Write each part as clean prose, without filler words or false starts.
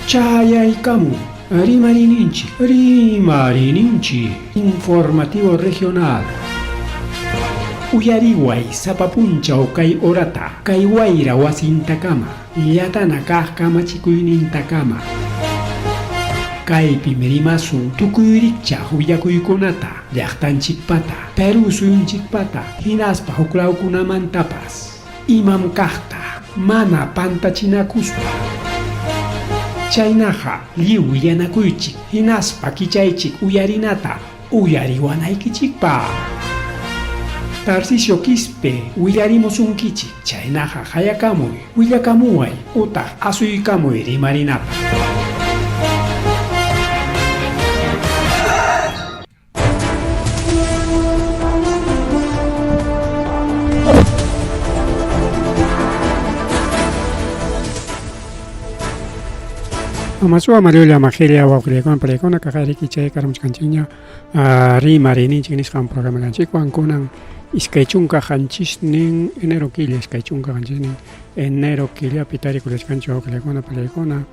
Chayaykamu, Rimarininchi, informativo regional. Uyariway sapapunchaw kay orata, kay wayra wasintakama, yatana kaq kamachikuynintakama. Kaypi mirimasun tukuyricha huyakuykunata, llaqtanchikpata, Peru suyunchikpata, hinaspa huklawkunamantapas, imam kaqta, mana pantachinakuspa. Chaynaqa lliw yanakuychik, hinaspa kichaychik uyarinata, uyariwanaykichikpa. Tarcisio Quispe, willarimusunkichik, chaynaqa hayakamuy, willakamuway, utaq asuykamuy rimarinapa. Amasua Mariulia Magelia Waucliacon Palecona Cajariki Chay Caramscanchiña Rimarininchik nisqan programa kanchikwan kunan iskaychunka qanchisnin enero killa iskaychunka qanchisnin enero killa pitari kulachkanchu Waucliacona Palecona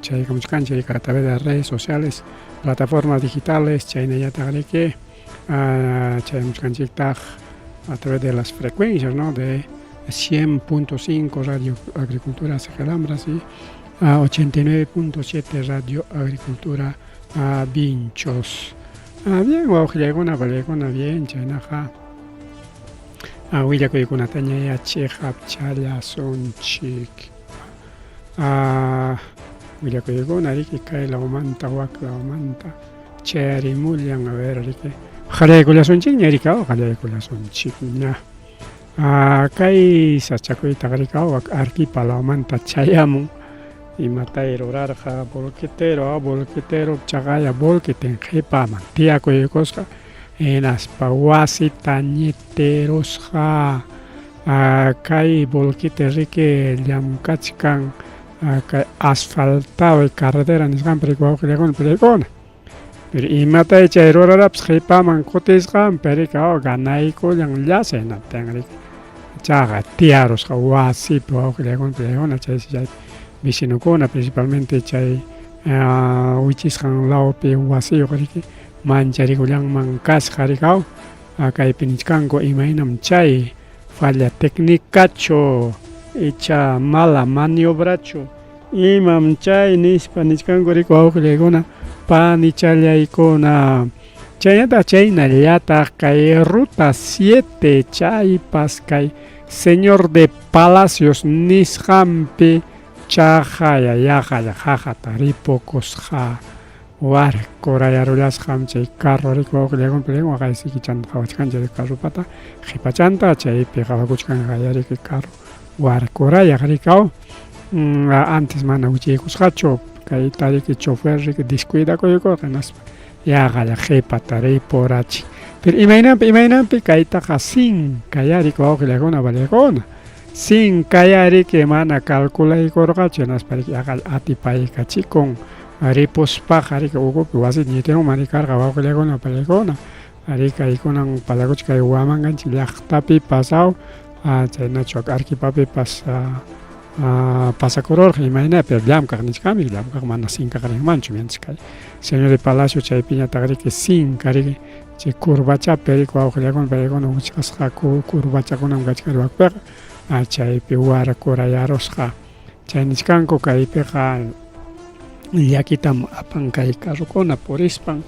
chay kamuchkanchik a través de las redes sociales, plataformas digitales, chaynayatagreke chay muchkanchiktaq a través de las frecuencias, ¿no? De 100.5 Radio Agricultura Segelambras y 89.7 Radio Agricultura Vinchos. Bien, Waucliacona Palecona, bien, chaynaqa willakuykunata ñayachijap challashunchik. Willakuykuna riki kay lawmanta waklawmanta chayarimullan, a ver, riki qallaykullasunchik ñarikaw qallaykullasunchik ña. Kay sachakuyta rikaw arkipa lawmanta chayamun. Imatay rurarqa bolquetero chaqaya bolqueten qhipaman tiyakuykusqa hinaspa wasita ñitirusqa kay bolquete riki llamkachkan kay asfaltado carretera nisqanpi Waucliacona Palecona pero imatay chay rurarapas qhipaman kutisqanpi rika ganaykullan llasaynaptin riki chaqa tiyarusqa wasipi Waucliacona Palecona chay vicinukuna principalmente chay wichisqan lawpi wasiyuq riki mancharikullaman kasqa rikaw kaypi nisqanku imaynam chay falla técnicachu icha mala maniobrachu imam chay nispa nisqanku riki Waucliacuna panichallaykuna chaynallataq kay ruta 7 chaypas kay señor de Palacios nisqanpi chaqaya yaqalla qaqata ripukusqa warkurayarullasqam chay carro riki Waucliacona Palecona waqaysikichanta qhawachkanchik carropata qhipachanta chaypi qhawakuchkanqa riki carro warkurayaq rikaw antes mana wichaykusqachu kay riki chofer riki descuidakuykurqa hinaspa yaqalla qhipata ripurachik pero imaynampi kaytaqa sinkaya riki Waucliacona Palecona sinkaya riki mana calculaykurqachu hinaspa riki atipaykachikun ripuspaqa riki ukupi wasita ñitinunman rikarqa Waucliacona Palecona riki kaykunan parlakuchik kay wamankanchik llaqtapi pasaw chaynachu arkipapipas pasakururqa imaynapi llamkaq nisqami llamkaq mana sinkaq rinmanchu mientras kay señor de Palacio chaypi ñataq riki sinka riki chay curvachapi riki Waucliacona Palecona wichqasqa curvachakunaman kachkari wakpiqa chaypi warkurayarusqa chay nisqanku kaypiqa llakitam apan kay carrukuna purispan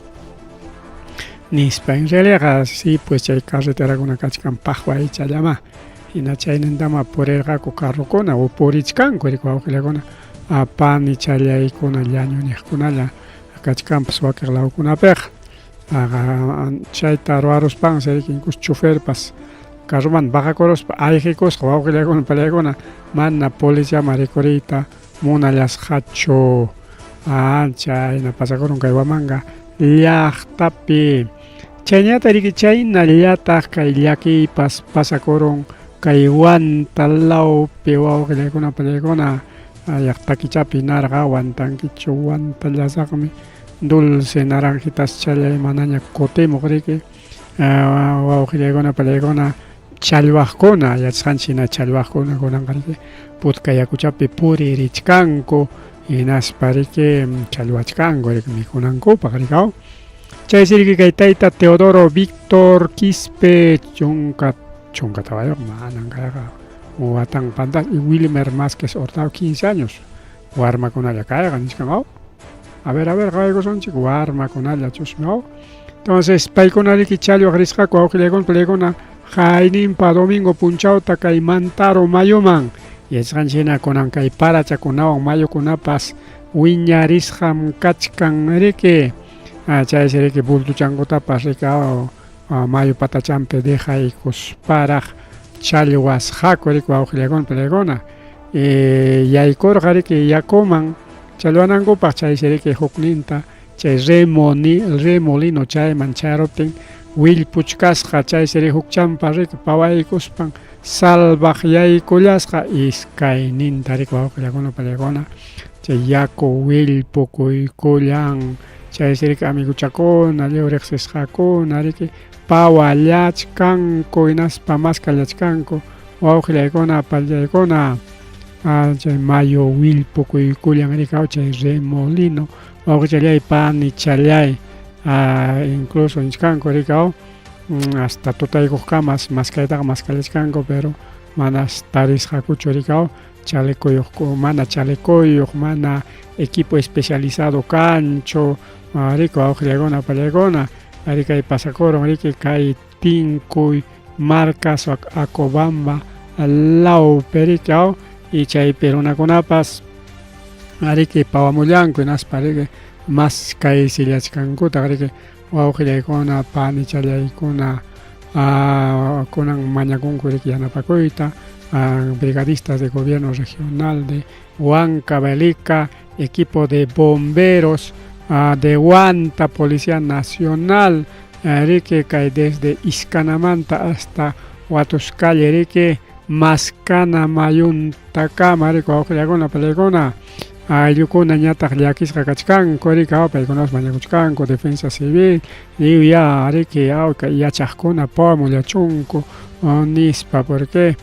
nispa en realidad sí pues chay carreterakuna kachkan paqwaychallama hina chaynintama purirqaku carrukuna o purichkanku riki Waucliacona panichallaykuna llañuniqkunalla kachkanpas wakiq lawkunapiqa chayta ruwaruspan riki incluso choferpas carroman baqakuruspa ayqikusqa Waucliacona Palecona mana policiaman rikuriyta munallasqachu chayna pasakurun kay wamanqa llaqtapi chayñata riki chaynallataq kay llakipas pasakurun kay wanta lawpi Waucliacona Palecona llaqta kichapi narqa wantankichu wanta llasaqmi dulce naranjitas challay manaña kutimuq riki Waucliacona Palecona challwaqkuna yachqanchina challwaqkuna kunanqa riki putka yakuchapi puririchkanku hinaspa riki challwachkanku riki mikunankupak rikaw. Chay siriki kay tayta Teodoro Víctor Quispe Chunkatawayoq manan kayqa watan pantas y Wilmer Másquez Hurtado 15 años warmakunalla kayqa nishkanqa. A ver, kawaykusunchik warmakunalla chusmiqa. Entonces paykunariki challwaq risqaku awqillaykuna palaykuna hayninpa domingo punchawta kay Mantaro mayuman yachqanchina kunan kay parachakunawan mayukunapas wiñarisqam kachkan riki. Chaysi riki bultuchankutapas rikaw mayu patachampi dejaykusparaq challwasqaku riki wawqillaykuna palaykuna yaykurqa riki yakuman challwanankupaq chaysi riki hukninta chay remolino chayman charuptin willpuchkasqa chaysi riki hukchanpa riki pawaykuspan salvaqyaykullasqa iskayninta riki wawqillaykuna palaykuna chay yaku willpukuykullan chaysi riki amiguchakuna liwriqsisqakuna riki pawallachkanku hinaspa maskallachkanku wawqillaykuna pallaykuna chay mayo willpukuykullan rikaw chay remolino wawqichallay pani challay incluso nishkanku rikaw hasta tutaykuqkamas maskaytaqa maskallachkanku pero manas tarisqakuchu rikaw chalecuyuq mana chalecuyuq mana equipo especializado kanchu riki wawqillaykuna pallaykuna ari kay pasakurun riki kay Tinkuy Marcas Acobamba lawpi rikaw y chaypi runakunapas riki pawamullanku hinaspa riki mas kay sillachkankutaq riki wawqillaykuna pani challaykuna kunan mañakunku riki yanapakuyta brigadistas de gobierno regional de Huancavelica, equipo de bomberos de Huanta, Policía Nacional riki kay desde Iscanamanta hasta Huatuscalle riki Mascana mayuntakama riki wawqillaykuna palaykuna aylukuna ñataq llakisqa kachkanku riki paykunapas mañakuchkanku defensa civil ya riki kay yachaqkuna pawamullachunku nispa porque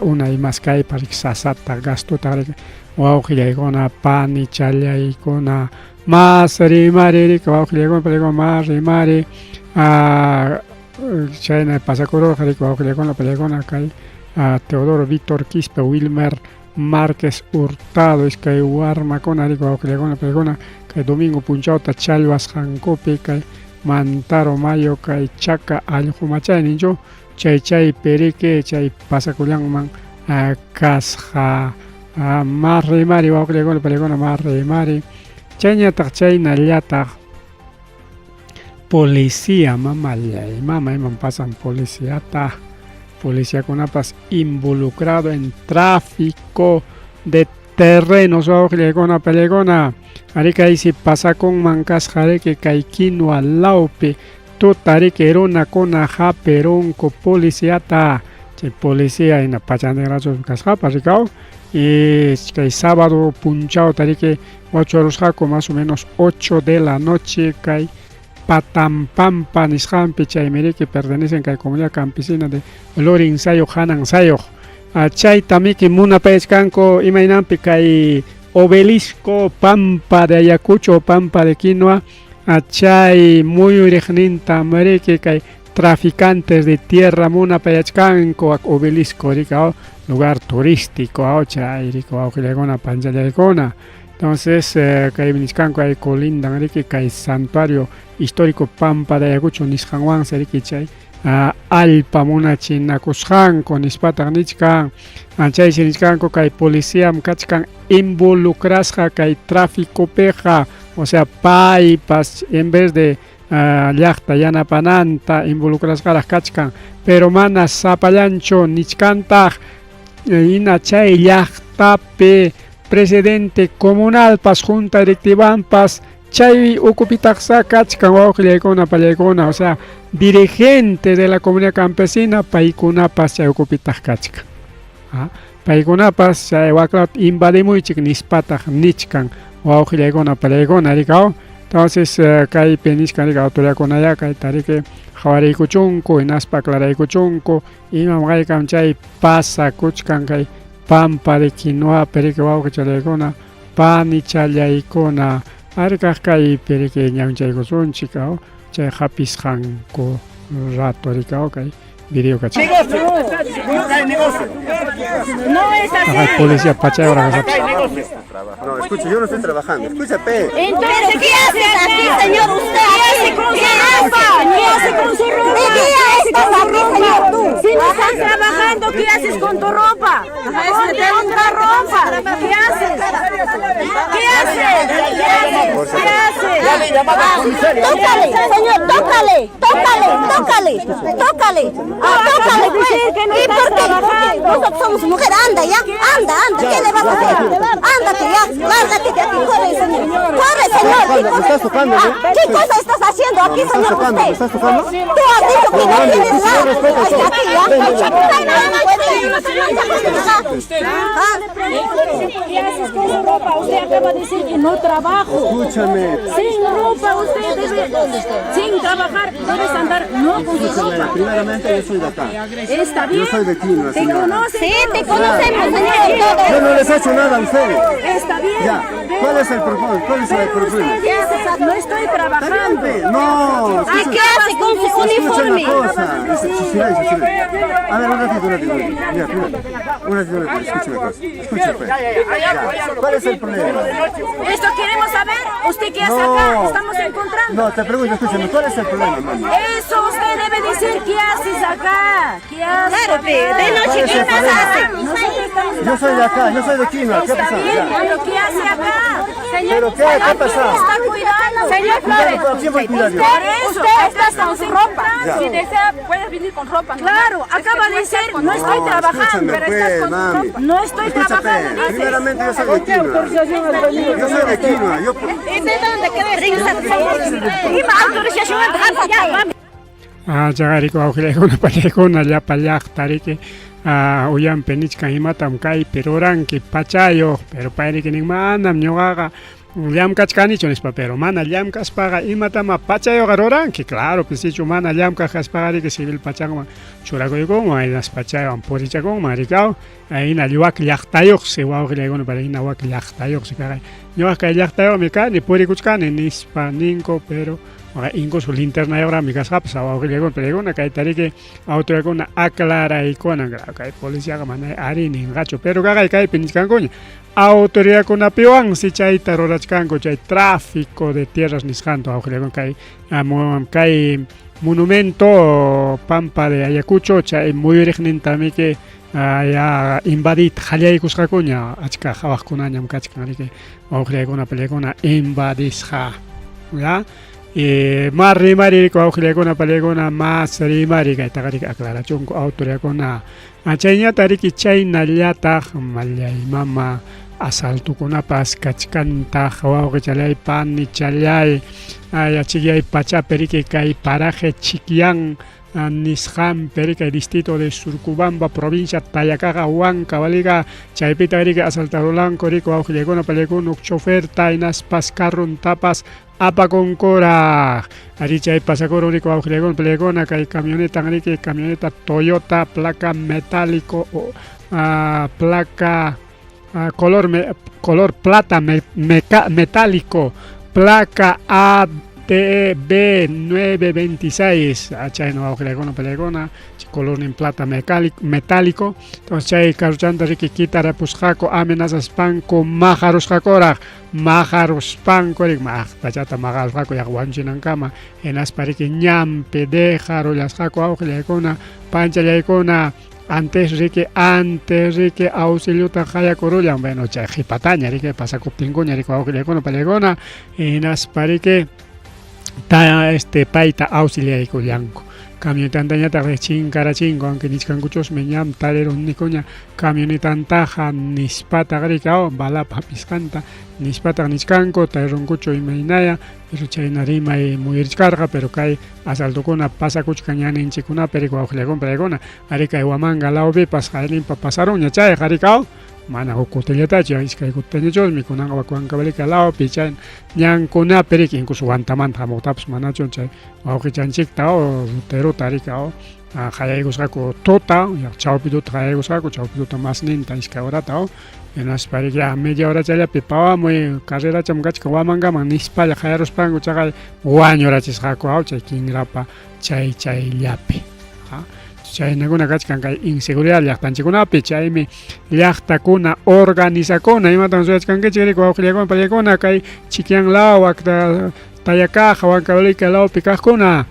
unay maskaypa riki sasata gastuta riki wawqillaykuna pani challaykuna mas rimari riki wawqillaykuna palaykuna mas rimari chayna pasakururqa riki wawqillaykuna palaykuna kay Teodoro Víctor Quispe Wilmer Márquez Hurtado iskay warmakuna riki wawqillaykuna palaykuna kay domingo punchawta challwasqankupi kay Mantaro mayo kay Chaca allqumachay ninchu chaypi riki chay pasakullanman kasqa mas rimari wawqillaykuna palaykuna mas rimari chayñataq chaynallataq policía mamallay iman pasan policiakunapas involucrado en tráfico de terrenos wawqillaykuna palaykuna ari kaysi pasakunman kasqa riki kay Quinua lawpi tuta riki runakuna hapirunku policíata chay policía hina pachantinrachu kasqapas rikaw y kay sábado punchawta riki wachurusqaku más o menos 8 de la noche kay Patampampa nisqanpi chaymi riki pertenecen kay comunidad campesina de Lorinsayoq Hanansayoq chayta miki munapayachkanku imaynanpi kay obelisco Pampa de Ayacucho Pampa de Quinua chay muyuriqninta riki kay traficantes de tierra munapayachkanku obelisco riki lugar turístico chay riki wawqillaykuna panchallaykuna. Entonces kay nishkanku ay colindan riki kay santuario histórico Pampa de Ayacucho nisqanwansi riki chay allpa munachinakusqanku nispataq nichkan chaysi nichkanku kay policíam kachkan involucrasqa kay tráficopiqa o sea paypas en vez de llaqta yanapananta involucrasqaraq kachkan pero mana sapallanchu nichkantaq hina chay llaqtapi presidente comunalpas junta directivampas chay ukupitaqsa kachkan wawqillaykuna pallaykuna o sea dirigente de la comunidad campesina paykunapas chay ukupitaq kachkan paykunapas chay waklata invadimuychik nispataq nichkan wawqillaykuna pallaykuna rikaw. Entonces kaypi nishkan riki autoridadkunalla kayta riki hawariykuchunku hinaspa aclaraykuchunku imam kaykan chay pasakuchkan kay pampa de quinoa perike wawqa chalaykuna pani challaykuna arikaq kay perike ñawinchaykusunchik chay hapisqanku rato rikaw kay video kachik No es así. policía pachayora No, escucha, yo no estoy trabajando. Escúchame. Entonces, ¿qué hace aquí, señor? ¿Usted qué hace con su ropa? ¿Qué hace con su ropa? Si no están trabajando, ¿qué haces con tu ropa? Ponte otra ropa. ¿Qué haces? ¿Qué haces? ¿Qué haces? Tócale, señor, tócale, tócale, tócale, tócale, tócale, pues. ¿Y por qué? Nosotros somos mujeres, anda ya, anda, ¿qué le vas a hacer? Ándate ya, lárgate de aquí, corre, señor, ¿Me estás tocando? ¿Qué cosa estás haciendo aquí, señor, tocando? usted? ¿Me estás tocando? Tú has dicho que no tienes nada, aquí ¿Qué haces con su ropa? Usted acaba de decir que no trabajo. Escúchame. Sin ropa usted debe, sin trabajar, debes andar no con su ropa. Primeramente, yo soy de acá. Está bien. Yo soy de Quinoa, ¿Te señora. conoces? Sí, te conocemos, señor. Yo no les he hecho nada a ustedes. Está bien. Ya. ¿Cuál es el problema? ¿Cuál es el problema? Usted dice, no estoy trabajando. No. ¿Y qué hace con su Escucha uniforme? una cosa. Silencio. A ver, un ratito. Mira, escucha una cosa. Escúchame. Ya. ¿Cuál es el problema? Esto queremos saber. ¿Usted qué hace No. acá? Estamos encontrando. No, te pregunto, escúchame, ¿cuál es el problema, mamá? Eso usted debe decir qué haces acá. ¿Qué haces? Claro, de noche, ¿qué más hace? Nosotros estamos Yo soy de acá, yo soy de Quinoa. ¿Qué ha Está pasado? bien, Ya. pero ¿qué hace acá? ¿Pero qué ha pasado? Está cuidando. Señor Flores, ¿quién va a cuidar yo? Usted está con su ropa. Ya. Si desea, puedes venir con ropa. Claro, acaba de decir, no estoy trabajando, escúchame, pero pues, estás con su mami. ropa. No estoy Escúchame, trabajando, dice. primeramente yo soy de Quinoa. Yo soy de Quinoa. Yo... ¿De dónde querés? Autorización, Chagariko awqilaykuna pachaykuna llapa llaqtariki uyanpi nichkan imatam kay peruranki pachayuq pero payriki nin manam ñuqaqa llamkachkanichu nispa pero mana llamkaspaqa imatama pachayuqa ruranki claro pisichu mana llamkaq kaspaqariki civil pachakman churakuykunman aynas pachaywan purichakunman rikaw hina wak llaqtayuqsi wawqilaykuna para hina wak llaqtayuqsi kaqay ñuqa kay llaqtayuqmi kani purikuchkani nispa ninku pero incluso linterna ahora mi casa pues abajo que llegó pregunta que tariki auto con aclara y con que policía que manda ari ni gacho pero que hay piniscan coño autoridad con apiwan si chay tarorachkan chay tráfico de tierras niscanto abajo le que hay monumento pampa de Ayacucho chay muy origen también que ya invadit jalay kusqakuña achka jawaqkunañam kachkan que abajo le con película invadisja ya más rimari ko awqilakuna palikuna más rimari kay taqari aclaración ko autoridakuna achayña tariki chaynallataq mallaymama asaltukunapas kachkantaq wawqichallaypan nichallay achillay pachaperiki kay paraje Chiquián nisqan perika distrito de Surcubamba provincia Tayakaqa Huanca valiga chaypita riki asaltarulanko riko awqilakuna palikuna chofer taynaspas carrun tapas apakonkora arichay pasakoro rico awqilakuna palikuna kay camioneta riki camioneta Toyota placa metálico placa color plata metálico placa ATB 926 achayno awqilakuna palikuna color en plata metálico entonces chay karuchanta riki kitara pusqaku amenazas panko majarusqakuraq majaruspanko rik pachata majarusqaku yaq wanchinankamma hinaspariki ñampi dejarullasqaku awqilaykuna panchallaykuna antes riki auxiliuta qayakurullan bueno chay qhipataña riki pasakuptinkuña riki awqilaykuna palikuna hinaspariki paita auxiliaykullanku camionetantañataq chinkarachinko aunque nichkankuchusmi ñam tareron nikuña camionetantaqa nispataq rika balapa pisqanta nispataq nichkanku tareronkuchu imaynaya pero chayna rimay muyurichkarqa pero kay asaltukuna pasakuchkan ñaninchikunapi rika awqilakuna paykuna ari kay Huamanga lawpipas qayninpa pasaruña chay rika mana hukutellatachu iskay kutteñachusmi kunanqa wakuwankabalika lawapi chay ñankunapirik incluso wantamanta hamuqtapas manachun chay wawqichanchikta Luteruta rika hayaykusqaku tuta chawpi tuta hayaykusqaku chawpi tuta masninta iskay horata hinasparik media hora chayllapi pawamuy carreracham kachka wamankaman nispalla hayaruspanku chaqay wañurachisqaku chay kinrapa chayllapi chaynakuna kachkan kay inseguridad llaqtanchikunapi chaymi llaqtakuna organizakuna imatan suyachkankichik rika wawqillakuna pallaykuna kay Chikian lawak Tayakaja Huancavelica lawpi kaqkuna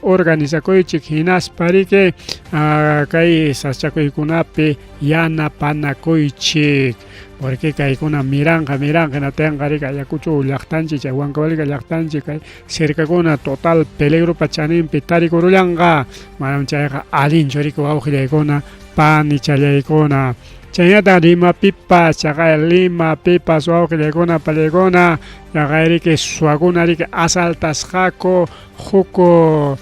organizakuychik hinaspariki kay saschakuykunapi yanapanakuychik porque kaykuna miranqa natinqa rika Ayacucho llaqtanchik chay Huancavelica llaqtanchik kay cercakuna total peligrupa chaninpi tarikurullanqa manam chayqa allinchu rika wawqillaykuna panichallaykuna chayñata Limapipas chaqay Limapipas wawqillaykuna pallaykuna chaqay riki suwakuna riki asaltasqaku huku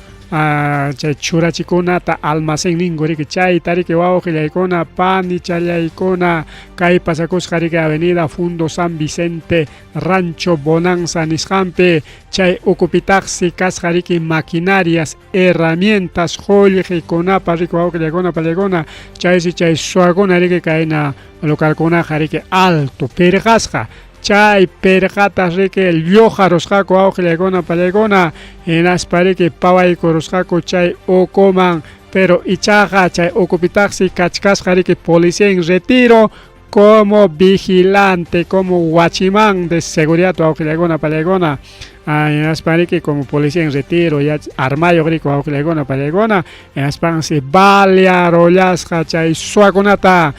chay churachikunata almacén ningu riki chayta riki wawqillaykuna panichallaykuna kay pasakusqa riki avenida Fundo San Vicente Rancho Bonanza nisqanpi chay ukupitaqsi kasqa riki maquinarias herramientas jollqikunapas riki wawqillaykuna pallaykuna chaysi chay suwakuna riki kayna localkunaqa riki alto pirqasqa chay pirqatas riki lluqarusqaku wawqillaykuna pallaykuna hinaspariki pawaykurusqaku chay ukuman pero ichaqa chay ukupitaqsi kachkasqa riki policía en retiro como vigilante como watchman de seguridad wawqillaykuna pallaykuna hinaspariki como policía en retiro ya armayo riki wawqillaykuna pallaykuna hinaspansi balearollasqa chay suwakunata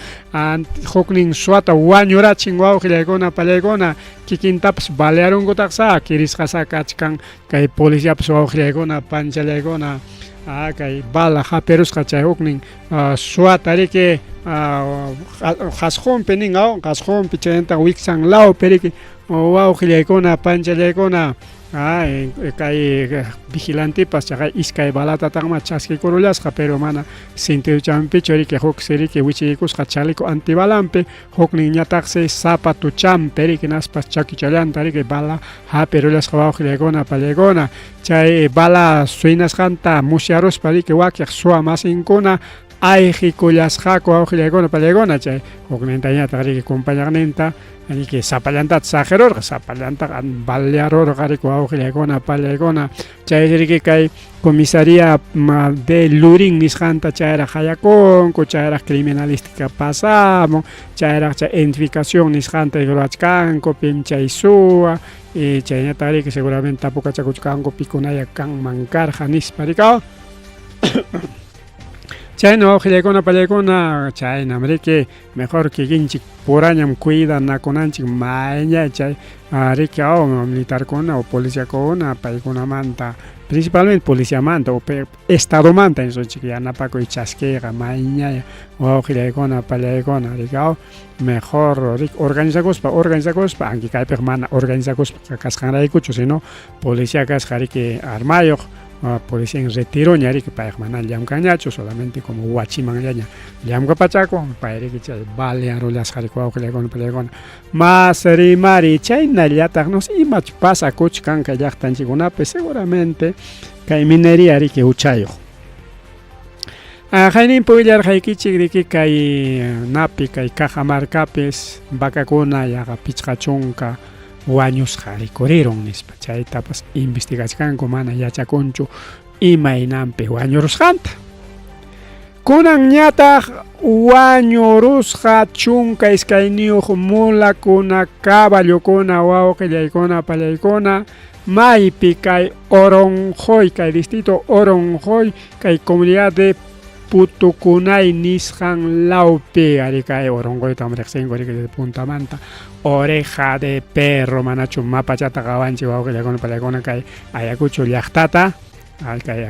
huknin suwata wañurachin wawqillaykuna pallaykuna kikintapas balearunkutaqsa kirisqasa kachkan kay policiapas wawqillaykuna panchallaykuna kay bala haperusqa chay huknin suwata riki qasqunpi ninqa qasqunpi chayanta wiksan lawpi riki wawqillaykuna panchallaykuna kay vigilantipas chaqay iskay balatataqma chaskikurullasqa pero mana sentiruchampichu riki huksi riki wichiykusqa chaleco antibalampi huknin ñataqsi zapato champi riki naspas chakichallanta riki bala haperullasqa wawqillaykuna pallaykuna chay bala suynasqanta musyaruspa riki wakyaq suwa masinkuna ayqikullasqaku wawqillaykuna pallaykuna chay huknintañataq riki compañaqninta riki sapallantata sajerurqa sapallantaqa balearurqa riki wawqillaykuna pallaykuna chay riki kay comisaría de Lurin nisqanta chayraq hayakunku chayraq criminalística pasamun chayraq chay identificación nisqanta rurachkanku pim chay suwa y chayñataq riki seguramente tapukachakuchkanku pikunaya kanman karqa nispa rika chayna wawqillaykuna pallaykuna chaynam riki mejor kikinchik purañam cuidanakunanchik mayña chay riki militarkuna o policiakuna paykunamanta principalmente policiamanta o estadomanta nisunchik yanapakuy chaskiyqa mayña wawqillaykuna pallaykuna riki mejor riki organizakuspa anki kaypiq mana organizakuspa kasqanraykuchu sino policia kasqa riki armayuq policía en retiro ñariki payaq mana llamkanñachu solamente como huachimanllaña llamkapachaku payriki chay balearullasqa wawqillaykuna pallaykuna mas rimari chaynallataq no sé imachu pasakuchkanka llaqtanchikunapi seguramente kay minería riki uchayuq hayninpi willarqaykichik riki kay napi kay Cajamarcapis vakakuna yaqa pichqa chunka wañusqa rikurirun nispa chaytapas investigachkanku mana yachakunchu imaynanpi wañurusqanta kunan ñataq wañurusqa chunka iskayniyuq mulakuna caballokuna wawqillaykuna pallaykuna maypi kay Oronjoy kay distrito Oronjoy kay comunidad de Putukunay nisqan lawpi ari kay Oronjoytam riqsinku riki de Puntamanta oreja de perro manachu mapachata qawanchik wawqillaykuna pallaykuna kay Ayacucho llaqtata kay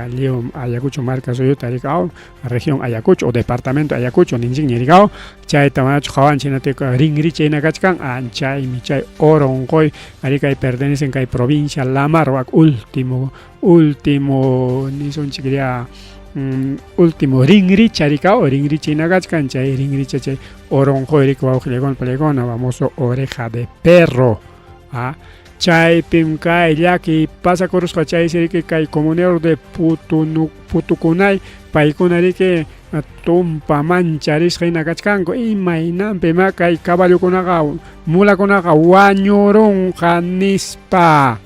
Ayacucho marca suyuta rika región Ayacucho o departamento Ayacucho ninchikña rika chayta manachu qawanchinatika rinrichayna kachkan chaymi chay Oronjoy ari kay pertenecen kay provincia Lamar wak último nisunchik último ringricha ricao ringricha inagachkan chay ringricha chay oronjo rico wawqillaykuna pallaykuna famoso oreja de perro chaypim kay llaki pasakurusqa chaysi riki kay comunero de putukunay paykuna riki tumpa mancharisqa hinakachkanku imaynanpima kay caballokunaqa mulakunaqa wañurunqa nispa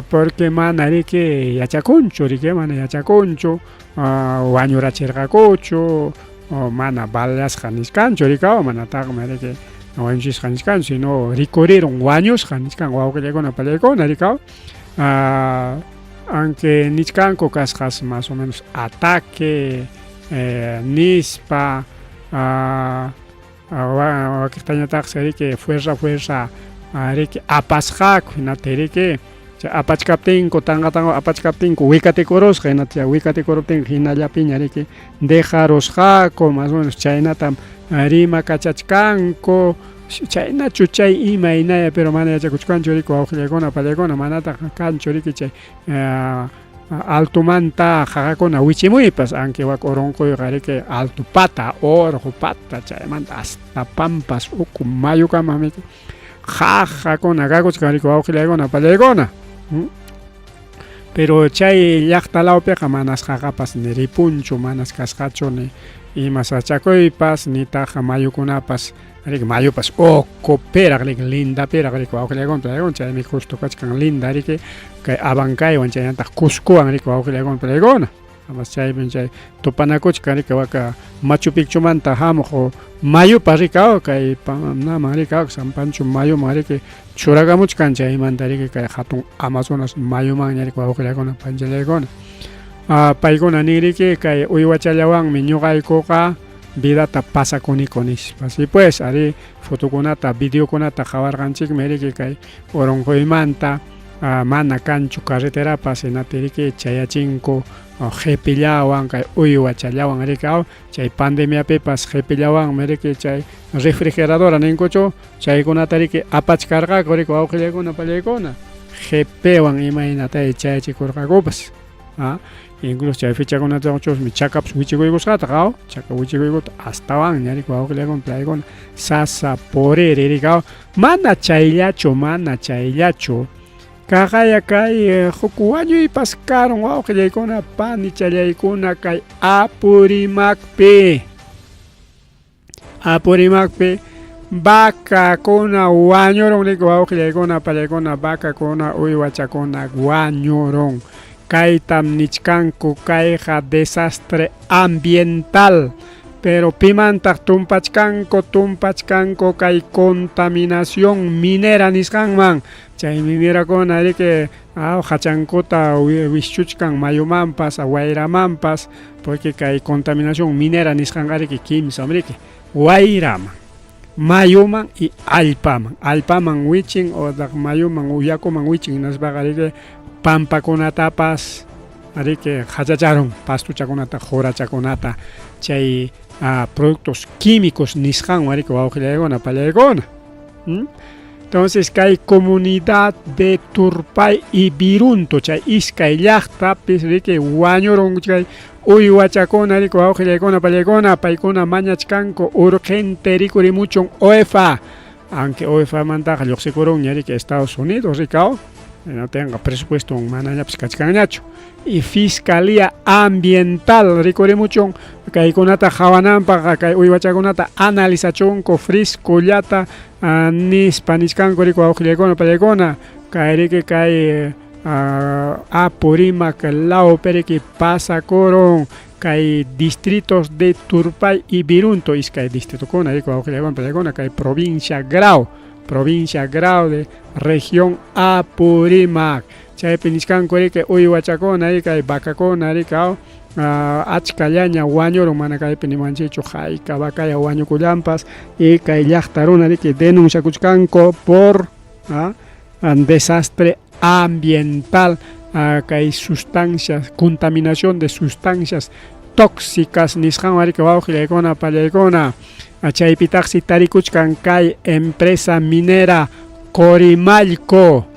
porque mana riki yachakunchu riki mana yachakunchu wañurachirqakuchu mana balasqa niskanchu rikaw manataqmi riki wañuchisqa niskanchu sino rikurieron wañusqa niskan wawqillaykuna pallaykuna rikaw aunque niskanku kasqas más o menos ataque nispa wakiqtañataqsi riki fuerza riki apasqaku hinata riki apachkaptinku tanqatanqa apachkaptinku wikatikurusqa hinata wikatikuruptinqa hinallapiña riki dejarusqaku más o menos chaynata rima kachachkanku chaynachu chay imaynaya pero mana yachakuchkanchu riki wawqillaykuna pallaykuna manata kanchu riki chay altumanta qaqakuna wichimuypas aunque wak oronquyqa riki altu pata orqu pata chaymanta hasta pampas uku mayukamami qaqakuna kakuchkan riki wawqillaykuna pallaykuna pero chay llaqtalawpiqa manas qaqapas ni ripunchu manas kasqachu ni ima sachakuypas nitaqa mayukunapas riki mayupas okoperaq riki lindaperaq riki wawqillaykuna pallaykuna chaymi justo kachkan linda riki kay abankaywan chaynataq Cuscowan riki wawqillaykuna pallaykuna amas chaypi chay tupanakuchkan riki waka Machu Picchumanta hamuq mayupa rikaw kay naman rikaw San Pancho mayuman riki churakamuchkan chaymanta riki kay hatun Amazonas mayuman riki wawqillaykuna panchallaykuna paykuna niriki kay uywachallawanmi ñuqaykuqa vidata pasakuniku nispas y pues ari fotokunata videokunata qawarqanchikmi riki kay oronqoymanta mana kanchu carreterapas hinata riki chayachinku qhipillawan kay uywachallawan riki chay pandemiapipas qhipillawanmi riki chay refrigeradora ninkuchu chaykunata riki apachkarqaku riki wawqillaykuna pallaykuna qhipiwan imaynata chayachikurqakupas incluso chay fichakunatachusmi chakapas wichikuykusqata chaka wichikuykuta astawan riki wawqillaykuna pallaykuna sasa poreri riki mana chayllachu kaqaya kay huk wañuypas karon wawqillaykuna panichalyaykuna kay Apurimaqpi vakakuna wañurun riki wawqillaykuna pallaykuna vakakuna uywachakuna wañurun kaytam nichkanku kayqa desastre ambiental pero pimantaq tumpachkanku kay contaminación minera nisqanman chay minerakuna riki hachankuta wischuchkan mayumanpas wayramanpas porque kay contaminación minera nisqanqa riki kimsam riki wayraman mayuman y allpaman wichin o mayuman yakuman wichin naspaqa riki pampakunatapas riki hachacharun pastuchakunata jurachakunata chay productos químicos nisqanwan riki wawqillaykuna pallaykuna entonces kay comunidad de Turpay y Virunto chay iskay llaqtapis riki wañurun chay uywachakuna riki wawqillaykuna pallaykuna paykuna mañachkanku urgente rikurimuchun OEFA aunque OEFA mantaqa lluqsikurunña riki Estados Unidos rikaw no tenga presupuesto manañapis kachkanñachu y fiscalía ambiental rikurimuchun kaykunata hawananpaq kay uywachakunata analizachunku friskullata nispa niskanku riki wawqillaykuna pallaykuna kay riki kay Apurimac lawpi riki pasakurun kay distritos de Turpay y Virunto iskay distritukuna riki wawqillaykuna pallaykuna kay provincia Grau de región Apurímac chaypi niskanku riki uywachakuna riki kay vakakuna riki achkallaña wañurun mana kaypi nimanchichu hayka vakaya wañukullampas y kay llaqta runa riki denunciakuchkanku por desastre ambiental kay sustancias contaminación de sustancias tóxicas nisqanwan riki wawqillaykuna pallaykuna chaypitaqsi tarikuchkan kay empresa minera Corimallco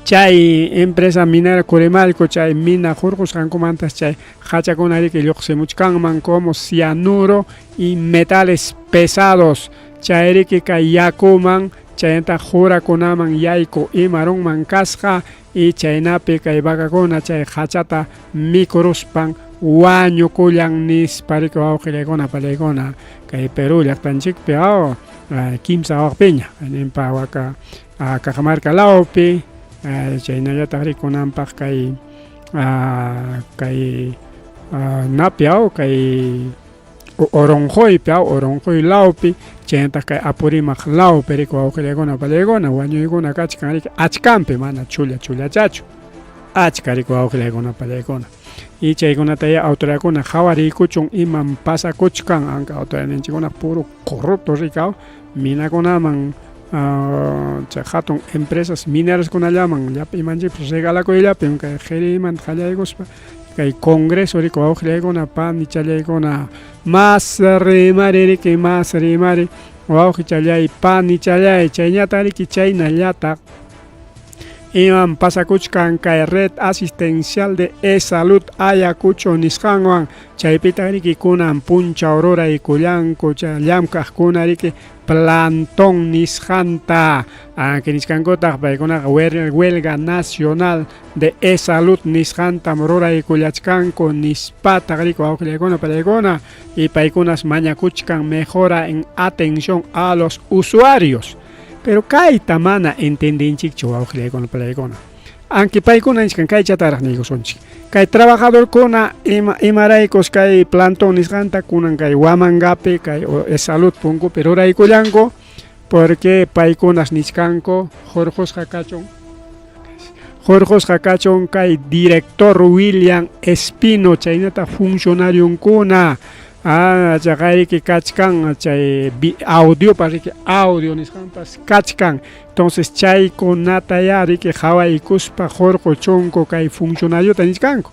chay empresa minera Coremalco chay mina hurqusqankumantas chay hachakunariki lluqsimuchkanman como cianuro y metales pesados chayriki kay yakuman chayanta jurakunaman yayku imarunman kasqa y chaynapi kay vakakuna chay hachata mikuruspan wañukullan nispariki wawqilaykuna palaykuna kay Perú llaqtanchikpi kimsa waqpiña nimpa waka Cajamarca lawpi chaynallataq rikunanpaq kay napiaw kay Oronjoypi Oronjoy lawpi chaynataq kay Apurímac lawpi riku wawqilaykuna palaykuna wañuykuna kachkan riki achkanpi mana chullachachu achka riku wawqilaykuna palaykuna y chaykunata ya autoridadkuna hawariykuchun iman pasakuchkan anka autoridadninchikuna puro corrupto rikaw minakunaman chay hatun empresas mineraskunallaman llapi imanchikpas regalakuyllapi kay qheriman qallaykuspa kay congreso riku wawqilaykuna panichallaykuna mas rimari riki mas rimari wawqichallay panichallay chayñata riki chaynallataq iman pasakuchkan kay red asistencial de e-salud Ayacucho nisqanwan chaypita riki kunan punchaw ruraykullanku chay llamkaqkuna riki plantón nisqanta nisqankutaq paykunaqa huelga nacional de e-salud nisqantam ruraykullachkanku nispataq riki wawqilaykuna palaykuna y paykunas mañakuchkan mejora en atención a los usuarios. Pero kayta mana entendinchikchu wawqilaykuna palaykuna anki paykuna nisqan kaychataraq niykusunchik kay trabajadorkuna imaraykos kay plantón nisqanta kunan kay Huamangapi kay salud punkupi ruraykullanku porque paykunas nisqanku Jorjosqa kachon kay director William Espino chaynata funcionariunkuna chaqayriki kachkan chay audio pariki audio nisqanpas kachkan entonces chaykunata ya riki hawaykuspa jorqo chonko kay funcionariota nisqanku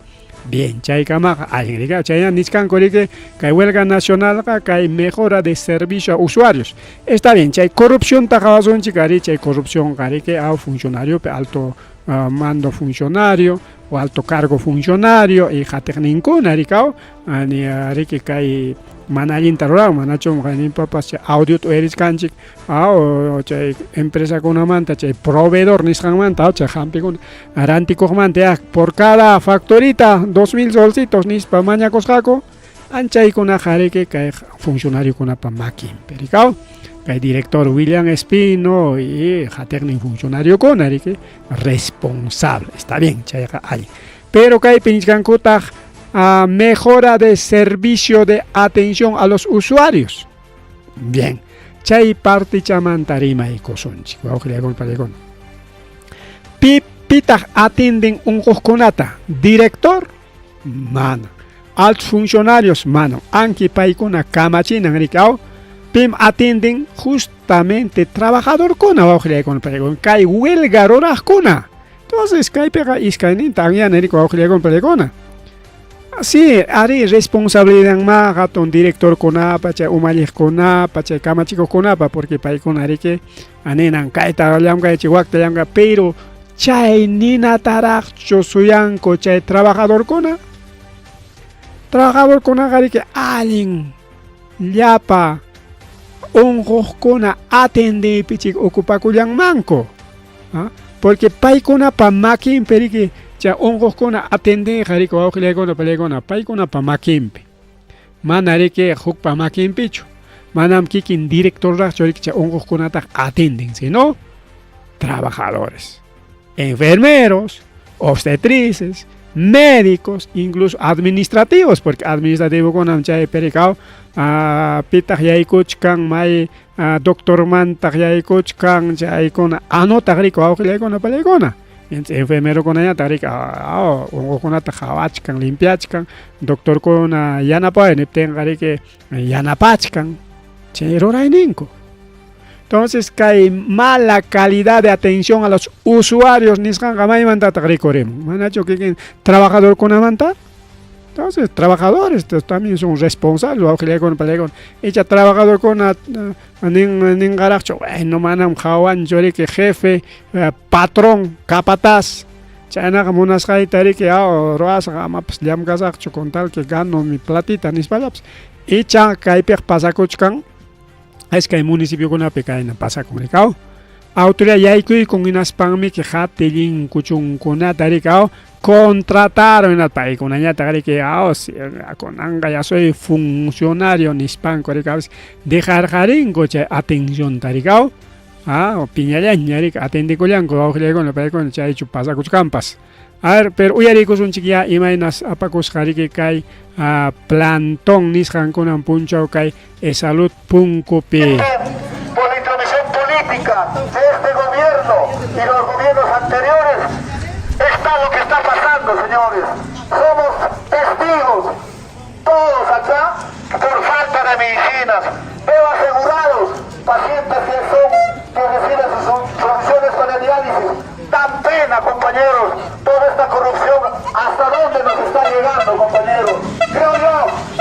bien chaykamaqa allin riki chayna nisqanku riki kay huelga nacionalqa kay mejora de servicio a usuarios está bien chay corrupción tajawasunchik ari chay corrupción riki funcionario alto mando funcionario o alto cargo funcionario y hatekninkuna rikaw ani riki kay mana allinta ruran manachum qanimpapas chay audio eriskanchik o chay empresa kunamanta chay proveedor nisqanmanta chay hampikuna rantikuqmanta por cada factorita 2,000 solcitos nispa mañakusqaku anchaykunaqa riki kay funcionario kunapa makinpi rikaw kay director William Espino y hateknin funcionario kuna riki responsable está bien chayqa allin pero kay pinchkankutaq mejora de servicio de atención a los usuarios bien chay partichamanta rimaykusunchik wawqilaykuna palaykuna pitaq atienden unquqkunata director mana altos funcionarios mana anki paykuna kamachinan rikaw pim atienden justamente trabajadorkuna wawqilaykuna palaykuna kay huelga ruraqkuna entonces kaypiqa iskayninta anyana riki wawqilaykuna palaykuna sí ari responsabilidad ma hatun director kunapa chay umalliqkunapa chay kamachikuqkunapa porque paykuna riki anenan kayta llamkay chay waqta llamka pero chay ninataraqchu suyanku chay trabajadorkuna riki allin llapa unquqkuna atendipichik ocupakullanmanku porque paykunapa makinpi riki chay unquqkuna atendiqa riki wawqilaykuna palaykuna paykunapa makinpi mana riki hukpa makinpichu manam kikin directorraqchu riki chay unquqkunata atenden sino trabajadores enfermeros obstetrices médicos incluso administrativos porque administrativo kunam chay perikaw pitaq yaykuchkan may doctor mantaq yaykuchkan chaykuna anotaq riki wawqilaykuna palaykuna enfermero kunañataq riki unqukunata hawachkan limpiachkan doctor kuna yanapay niptinqa riki yanapachkan chay rurayninku entonces kay mala calidad de atención a los usuarios nisqanqa maymantataq rikurimun manachu kikin trabajador kunamanta Entonces, trabajadores también son responsables. Ella trabajador con Ningaracho, no manam Jawan, Jori que jefe, patrón, capataz. China como unas gaitari que roas gama pues liam gazacho con tal que gano mi platita ni spalaps. Echa caipek pasa cochcan. Es que hay municipio con una pequeña pasa comunicado. Autoridad ya hay con unas pangmi que hatelin kuchun kuna taricao. Contrataron en el país con aña tagari que con anga ya soy funcionario ni span coricabs dejar jarin coche atención taricao piñalan ñarik atende colan con con el país con chay chupasa cuchcampas a ver pero uyaricos un chiquilla imaginas apacos jari que cae plantón nisjan con un puncho cae salud puncopi por la intromisión política de este gobierno y los gobiernos anteriores está lo que está pasando, señores. Somos testigos, todos acá, por falta de medicinas. Veo asegurados pacientes que reciben sus soluciones con el diálisis. Dan pena, compañeros, toda esta corrupción, hasta dónde nos está llegando, compañeros. Creo yo,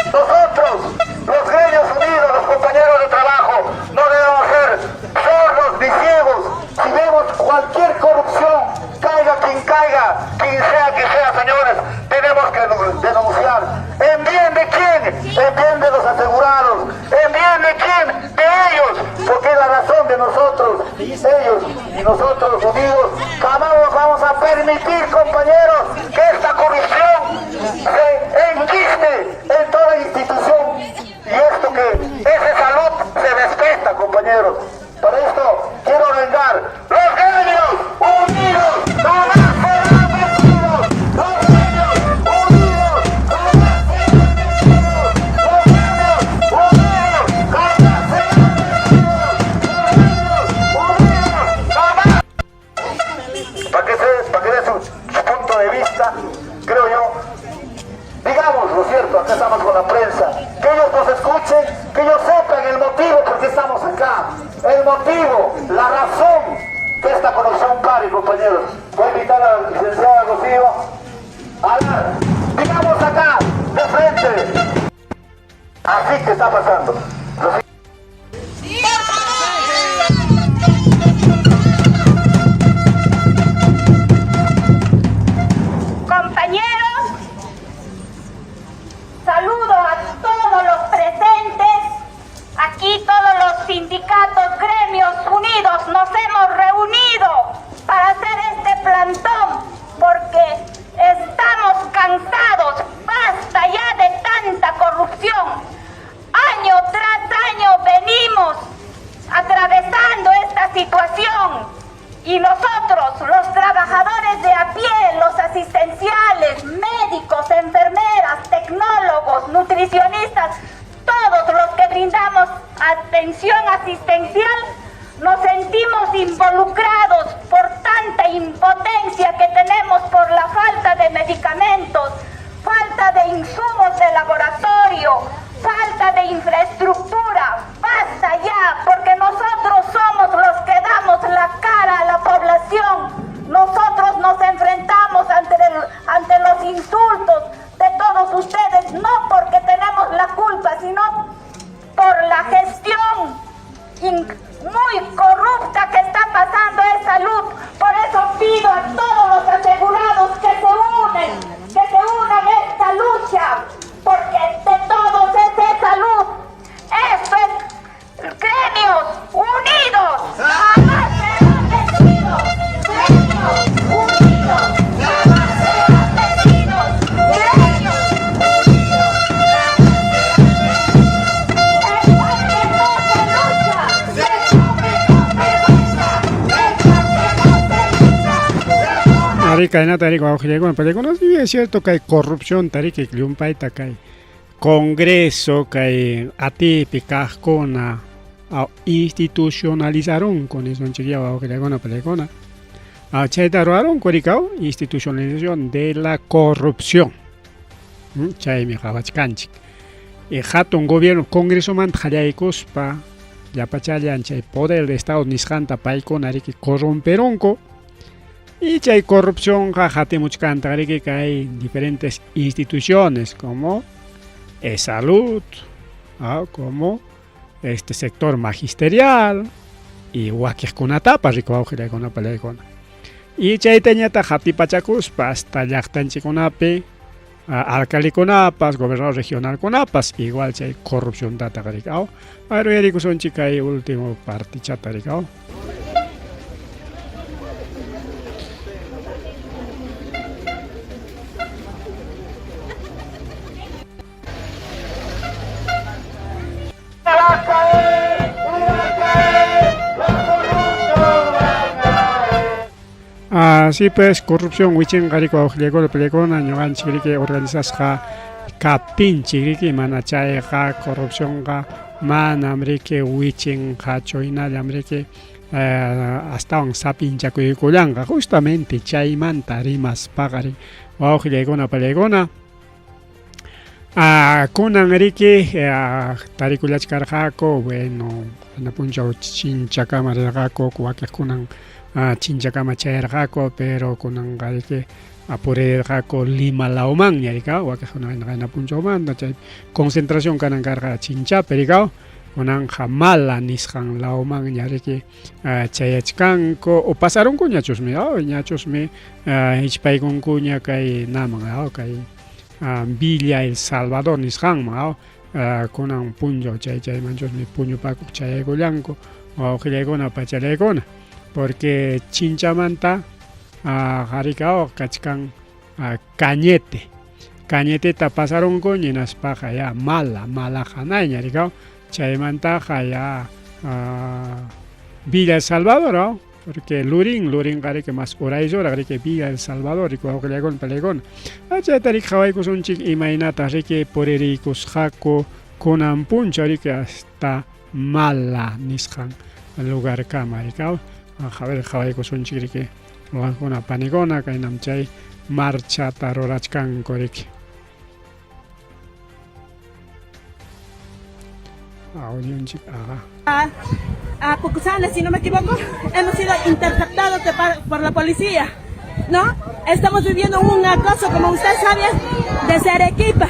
nosotros, los gremios unidos, los compañeros de trabajo, no debemos ser sordos ni ciegos. Si vemos cualquier corrupción, caiga, quien sea que sea, señores, tenemos que denunciar. ¿En bien de quién? En bien de los asegurados. ¿En bien de quién? De ellos. Porque es la razón de nosotros, ellos y nosotros unidos, jamás vamos a permitir, compañeros, que esta corrupción se enquiste en toda institución. Y esto que esa salud se respeta, compañeros. Para esto quiero vengar los gremios unidos, jamás serán vencidos. Los gremios unidos, jamás serán vencidos. Los gremios unidos, jamás serán vencidos. Los gremios unidos, jamás. Para que den su punto de vista, creo yo, digamos, ¿no es cierto? Acá estamos con la prensa, que ellos nos escuchen, que ellos sepan el motivo por qué estamos acá. El motivo, la razón de esta conexión pare, compañeros. Voy a invitar a la licenciada Rocío a hablar. Digamos acá, de frente. Así que está pasando. Compañeros, saludo a todos los presentes. Aquí todos los sindicatos, gremios unidos nos hemos reunido para hacer este plantón porque estamos cansados. Basta ya de tanta corrupción. Año tras año venimos atravesando esta situación. Y nosotros, los trabajadores de a pie, los asistenciales, médicos, enfermeras, tecnólogos, nutricionistas, todos los que brindamos atención asistencial, nos sentimos involucrados por tanta impotencia que tenemos por la falta de medicamentos, falta de insumos de laboratorio, falta de infraestructura. Basta ya, porque nosotros somos los que damos la cara a la población. Nosotros nos enfrentamos ante los insultos de todos ustedes, no porque tenemos la culpa, sino por la gestión muy corrupta que está pasando en salud. Por eso pido a todos los asegurados que se unan a esta lucha, porque de todos es salud. Esto es gremios unidos, jamás serán vencidos. Gremios unidos, jamás serán vencidos. Gremios unidos, jamás serán vencidos. Esta que no se lucha, se come con vergüenza. Esta que no se lucha, Arica en Atarico, Aujilego, pero sí es cierto que hay corrupción, Tarique, que un país que hay Congreso, que hay atípica con institucionalizaron con eso en Chile, Aujilego, Pelegona. Chaitaron, Coricao, institucionalización de la corrupción. Chay mi jabachkanchik. Y un gobierno, Congreso man, Jayaicos, pa, ya pachayan, chay poder de Estado, Nisjanta, Paiko, Nariki, corromperonco. Y hay corrupción, que hay diferentes instituciones como salud, como este sector magisterial y huaquiskunatapa ricoaujilaikunapalaykuna. Y chaytañata hatipachakuspa hasta llaqtanchikunapi alcalikunapas, gobernador regionalkunapas igual chay corrupción tata qarikao. Pero yarikusunchik kay último partichata rikao. Así pues, corrupción, wichin gariko ojlego pelecona, ñogan chigriki organizasqa kaptin chigriki mana chayqa corrupcionqa mana amriki wichin qachoina amriki astawan sapinchakuykullanqa justamente chaymanta rimaspaqari ojlegona pelecona kunan riki tarikulachkarqaku bueno napunchaw chinchakama rirqaku wakiqkunan chinchakama chayarqaku pero kunanqa riki apurirqaku Lima Lauman yarika wakiqkunaqa punchawmanta chay concentración kanankarqa chinchapi rikaw kunanqa mala nisqan Lauman yariki chayachkanku o pasarunku ñachusmi ñachusmi hichpaykunkuña kay naman kay Villa El Salvador nisqanman kunan puncho chaymanchusmi puñupakuq chayaykullanku ojlaykuna pachalaykuna porque chinchamanta qarikao kachkan cañeteta pasarunku ñinaspaqa ya mala hanay rikao chaymantaqa ya Villa El Salvador porque Lurin qariki mas uraysura riki Villa El Salvador rikuawqillaykuna palaykuna chayta riqhawaykusunchik imaynata riki puririykusqaku kunan puncha riki hasta mala nisqan lugarkama rikaw qhawaykusunchik riki ruwankuna panikuna kaynam chay marchata rurachkanku riki audionchik a Pucusana, si no me equivoco, hemos sido interceptados por la policía, ¿no? Estamos viviendo un acoso, como usted sabe, desde Arequipa.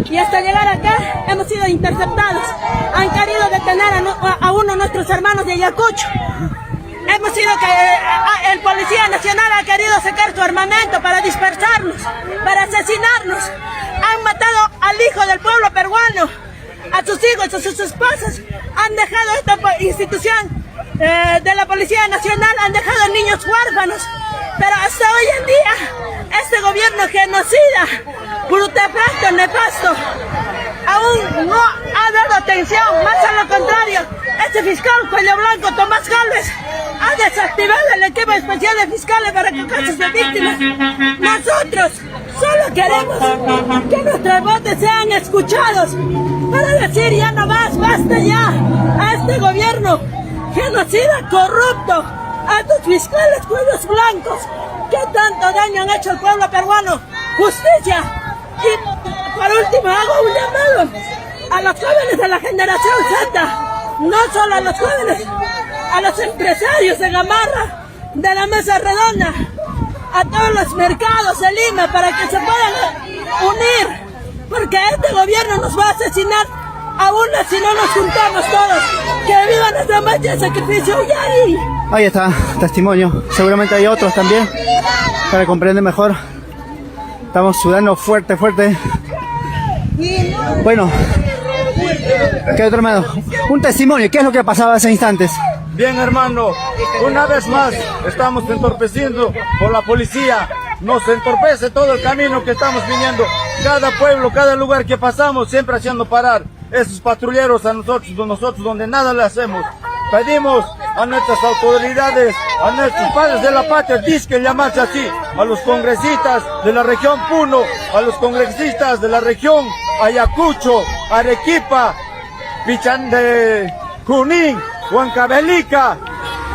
Y hasta llegar acá hemos sido interceptados. Han querido detener a uno de nuestros hermanos de Ayacucho. Hemos sido que el Policía Nacional ha querido sacar su armamento para dispersarnos, para asesinarnos. Han matado al hijo del pueblo peruano, a sus hijos, a sus esposas. Han dejado esta institución de la Policía Nacional, han dejado niños huérfanos. Pero hasta hoy en día, este gobierno genocida, brutefacto, nefasto, aún no ha dado atención, más a lo contrario. Este fiscal cuello blanco, Tomás Galvez, ha desactivado el equipo especial de fiscales para casos de víctimas. Nosotros solo queremos que nuestras voces sean escuchados para decir ya no más, basta ya a este gobierno genocida, corrupto, a estos fiscales cuellos blancos que tanto daño han hecho al pueblo peruano. Justicia. Y por último hago un llamado a los jóvenes de la generación Z, no solo a los jóvenes, a los empresarios de Gamarra, de la Mesa Redonda, a todos los mercados de Lima para que se puedan unir, porque este gobierno nos va a asesinar aún si no nos juntamos todos. ¡Que viva nuestra marcha de sacrificio! ¡Yari! Ahí está, testimonio. Seguramente hay otros también para comprender mejor. Estamos sudando fuerte. Bueno, ¿qué otro hermano? Un testimonio, ¿qué es lo que pasaba hace instantes? Bien, hermano, una vez más estamos entorpeciendo por la policía. Nos entorpece todo el camino que estamos viniendo. Cada pueblo, cada lugar que pasamos, siempre haciendo parar esos patrulleros a nosotros donde nada le hacemos. Pedimos a nuestras autoridades, a nuestros padres de la patria, disque llamarse así, a los congresistas de la región Puno, a los congresistas de la región Ayacucho, Arequipa, Pichande, Junín, Huancavelica,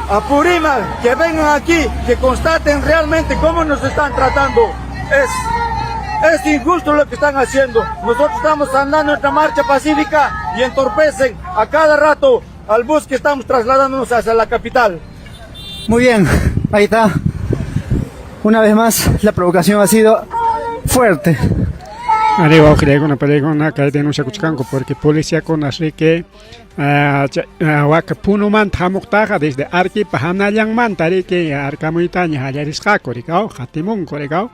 Apurímac, que vengan aquí, que constaten realmente cómo nos están tratando. Es injusto lo que están haciendo. Nosotros estamos andando en nuestra marcha pacífica y entorpecen a cada rato al bus que estamos trasladándonos hacia la capital. Muy bien, ahí está. Una vez más, la provocación ha sido fuerte. Arriba, ojalá con una pelea con una denuncia cuchcanco porque policía con así que wak puno man tamuktaja desde arki pahana yang man tari que arkamuitanya hayaris hakorikao hatimun korikao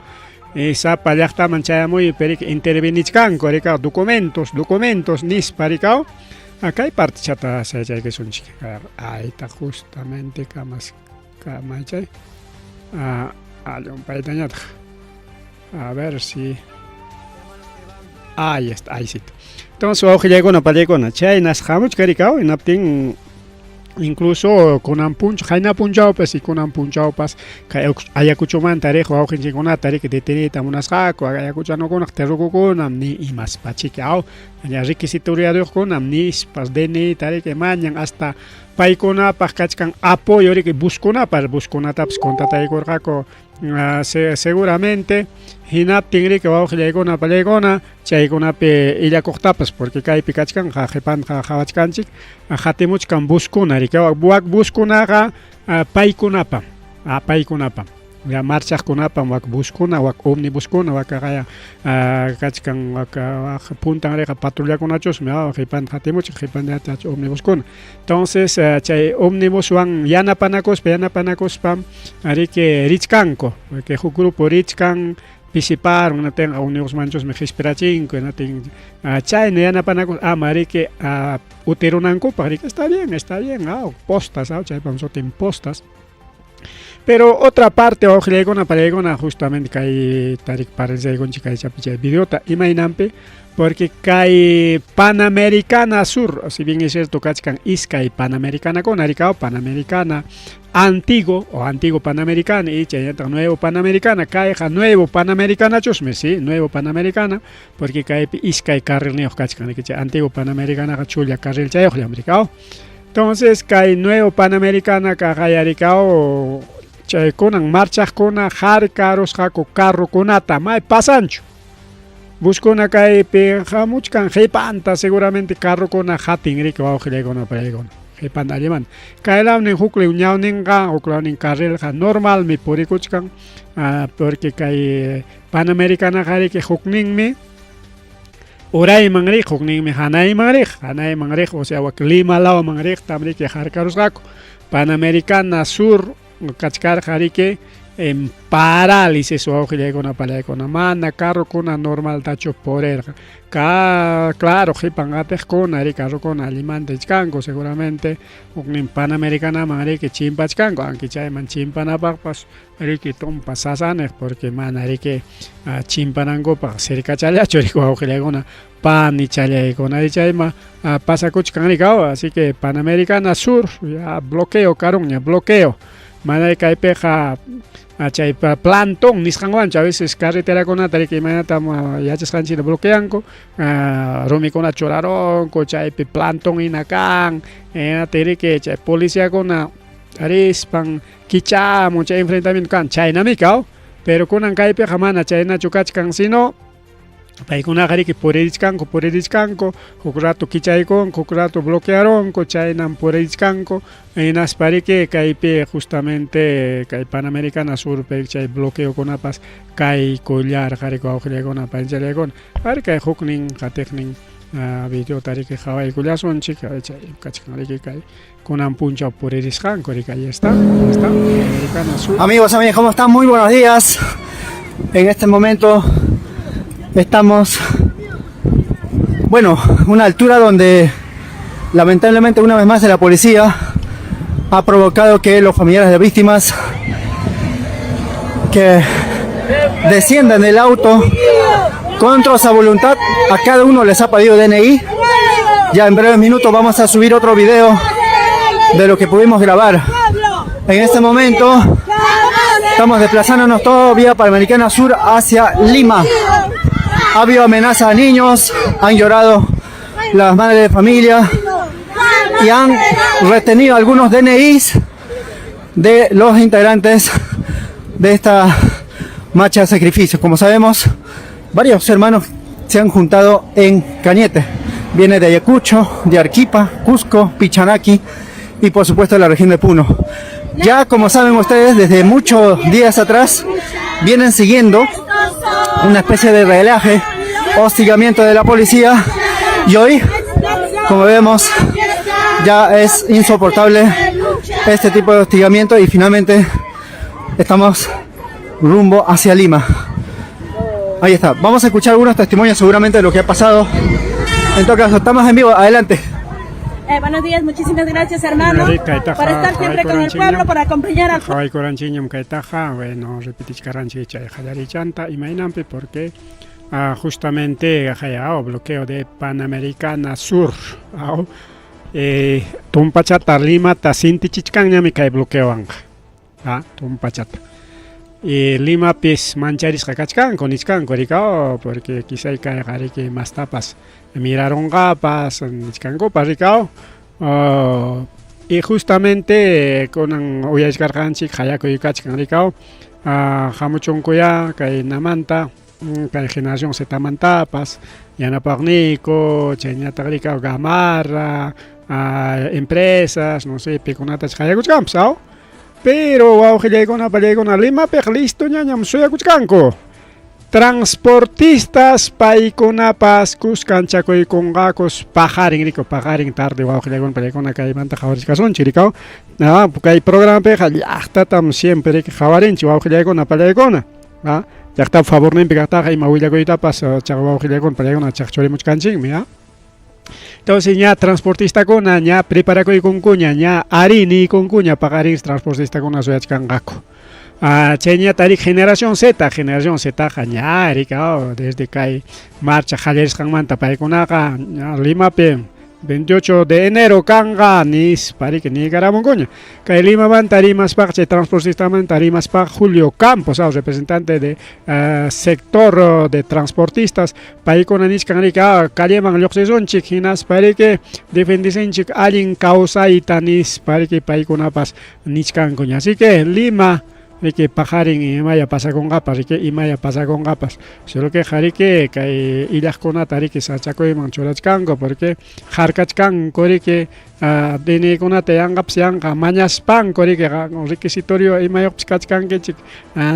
esa pallakta manchaya muy perik intervenichkan korikao documentos nis parikao acá hay parte chata se hay que son chica ahí está justamente camas camachay un paitañat a ver si ahí está, ahí sí. Entonces, ojo, llegó una palegona. Chay, nas hamuch caricao, en apting, incluso con un punch, jaina punchao, pues, y con un punchao, pues, ayacuchuman tarejo, ojo, en chingona, tarejo, de tenita, unas jaco, ayacuchano con acteruco con amni, y más pachiquao, ya requisitoria con amni, pas dene, tarejo, mañan, hasta paikona, pas cachcan apoyo, que buscona, para buscona, taps, conta, tarejo, jaco. Seguramente hinap tingri que va a llegar una palegona chay con pe illa cortapas porque cae picachkan jajepan jawachkanchik jatimuchkan buscuna rica buak buscuna paikunapa paikunapa ya marchas kunapa wak buscuna wak omnibuscuna wak gaya kachkan wak puntan reja patrulla con achos me va jepan jatimuch jepan de achos omnibuscuna entonces chay omnibus wan yana panakos pam ari que richkanko que ju grupo richkan pisipar una tenga unos manchos me gesperachin que no ten chay ne yana panakos amari que uterunanko para que está bien postas chay pam sotin postas. Pero otra parte, ojalá paregona justamente cae tarik parece con chica chapicha videota imaginampe porque cae Panamericana Sur, si bien es cierto cachcan iskai Panamericana con aricao Panamericana antiguo o antiguo Panamericana y chayata nuevo Panamericana cae nuevo Panamericana chusme sí nuevo Panamericana porque cae iskai carril neo cachcan que antiguo Panamericana chulia carril chay ojalá americano. Entonces cae nuevo Panamericana cae aricao chay konan marchas kona har caros jaco carro konata mai pasancho buscona kay pe jamuchkan jepanta seguramente carro kona hatingri que va ojele kona pregon jepanta alemán kay lawn hukle uñawninga oklawn carril ja normal mi porikuchkan porque kay Panamericana jari que hukningmi oray mangri hukningmi hanay mangri o sea wak Lima lao mangri tamri que har caros jaco Panamericana Sur cachcar jarique en parálisis o ojo con una palaya con una mano carro con una normal tacho por él claro jipangates con ari carro con alimante chango seguramente un Panamericana mari que chimpa chango aunque chay man chimpana papas ari que tom pasasanes porque man ari que chimpanango para cerca chalea chorico ojo con una pan y chalea con ari chayma pasa cuchcanicao así que Panamericana Sur ya bloqueo caruña bloqueo mana kay peja chay plantón nisqanwancha a veces carretera con atari que imagínate yachas kanchina bloqueanko romi con choraron ko chay plantón inakan atari que chay policía con arispan kicha mucha enfrentamiento kan chay namikao pero con kay peja mana chay na chukachkan sino paikuna gari que por ediscanco, kokurato kichaikon, kokurato bloquearon, kochainam por ediscanco, en aspari que caipe justamente cai Panamericana Sur chay bloqueo con apas cai collar gari ko auxile con apanchale con, para que hukning katekning video tari que jawai kullason chica chay kachkan que cai con ampuncha por ediscanco y ahí está, Panamericana Sur. Amigos, ¿cómo están? Muy buenos días. En este momento estamos, una altura donde lamentablemente una vez más la policía ha provocado que los familiares de víctimas que desciendan del auto contra su voluntad. A cada uno les ha pedido DNI. Ya en breves minutos vamos a subir otro video de lo que pudimos grabar. En este momento estamos desplazándonos todo vía Panamericana Sur hacia Lima. Ha habido amenazas a niños, han llorado las madres de familia y han retenido algunos DNIs de los integrantes de esta marcha de sacrificio. Como sabemos, varios hermanos se han juntado en Cañete. Viene de Ayacucho, de Arequipa, Cusco, Pichanaki y por supuesto de la región de Puno. Ya como saben ustedes, desde muchos días atrás vienen siguiendo una especie de relaje, hostigamiento de la policía, y hoy, como vemos, ya es insoportable este tipo de hostigamiento y finalmente estamos rumbo hacia Lima. Ahí está, vamos a escuchar algunos testimonios seguramente de lo que ha pasado. En todo caso, estamos en vivo, adelante. Buenos días, muchísimas gracias, hermano, por estar siempre con el pueblo, por acompañar al pueblo. Bueno, repetir porque justamente bloqueo de Panamericana Sur, Tumpachata Lima Tasinti Chichcaña me cae bloqueo Tumpachata. Y Lima pis mancharis cacachcan con ichcan coricao porque quizá cae que más tapas miraron gapas ichcan copas ricao y justamente con uyas garganchi hayaco y cachcan ricao jamuchon kuya cae namanta cae generación setamantapas yanapagnico cheñata ricao gamarra empresas no sé piconatas hayaco campsao. Pero wow, na Lima listo ñañam soy acuchcanco. Transportistas paikonapas cuscanchacoy con gacos pajaring rico pajaring tarde wow palicona kay manta jawaris cason chiricao. Porque hay programa peja yachta tam siempre que jawarinchi wow palicona. Yachta favor nem pegata hay mawillagoita pas chagua palicona chachori muchkanching mira. Entonces ya transportista con ya prepara con cuña ya harini con cuña pagarín transportista con asoyach cangaco chenya tarik generación Z ya ericao desde que marcha jaleres manta para con acá Lima pe 28 de enero kanga nis pari que ni garamon coña que Lima van tarimas pa transportista man tarimas pa Julio Campos representante de sector de transportistas pa con anis canrica calieman loxeson chiquinas pari que defendisen chic alin causa y tanis pari que pa con apas nis can coña así que Lima de que pajarin y maya pasa con gapas y que imaya pasa con gapas solo que jarique que ilas con atari que sachaco y manchorachcango porque jarcachcan cori que dene con atean gapsian mañas pan cori que requisitorio y mayo chachcan que chic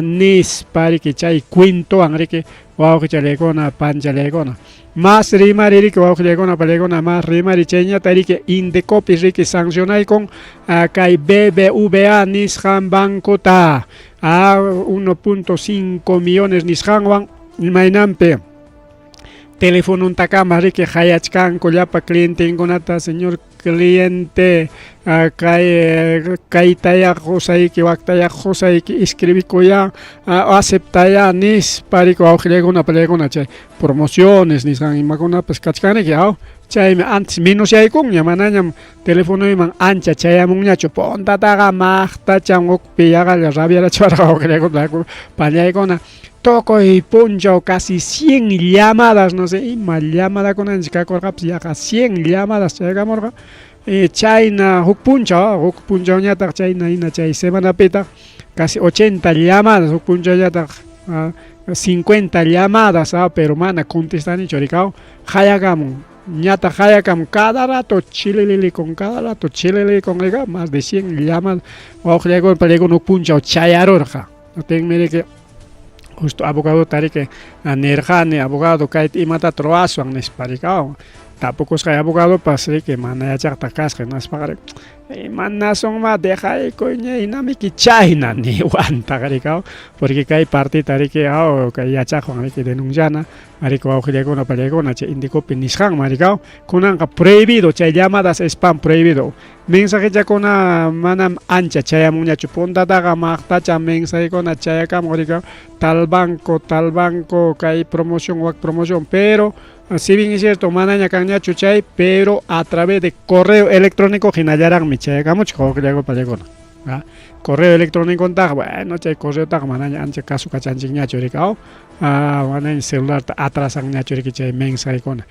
nis pari que chay quinto angrique wow que chale con pan chale con más rima que wow que con palegona más rima richeña tari que indecopis que sancionai con kai BBVA Nishan Banco ta a 1.5 millones Nishan mainampe teléfono un takama que hayachkan kollapa cliente ingonata señor cliente kai taya josai que waktaya josai que escribí koya aceptaya nis pariko auxiliagona palegona chay promociones Nishan imagona pues kachkane que chay antes menos ya con llamananyam teléfono iman ancha chayamung ñacho ponta taga mahta changok piyaga la rabia la chara que le con pañaicona toco y poncho casi 100 llamadas no sé y mal llamada con ancha corgaps ya 100 llamadas chayga morga China hukpuncha ñata China ina chay semana peta casi 80 llamadas hukpuncha ñata 50 llamadas pero mana contestan y choricao hayagamun ñata hayakam cada rato chilele con ega más de 100 llamas o con pelego no puncha o chayarorja no tengo que justo abogado tarike nerjane abogado kait imata troaso an esparicao tampoco es abogado pasé que mana ya casca no es pagar mana son más deja coña y nami que China ni aguanta garicao porque hay parte tarike que ya chajo que denunciana marico auxiliar con palegona che indico penishan maricao con an prohibido che llamadas spam prohibido mensaje ya con manam ancha chaya muña chuponda daga magta cha mensaje con chaya camorica tal banco que hay promoción pero si bien es cierto manaña caña chuchay pero a través de correo electrónico ginayaran mi chaya camocho que le hago palegona correo electrónico bueno chay correo tag manaña ancha caso cachanchiña choricao manaña celular atrasan ña chorique chay mensaje con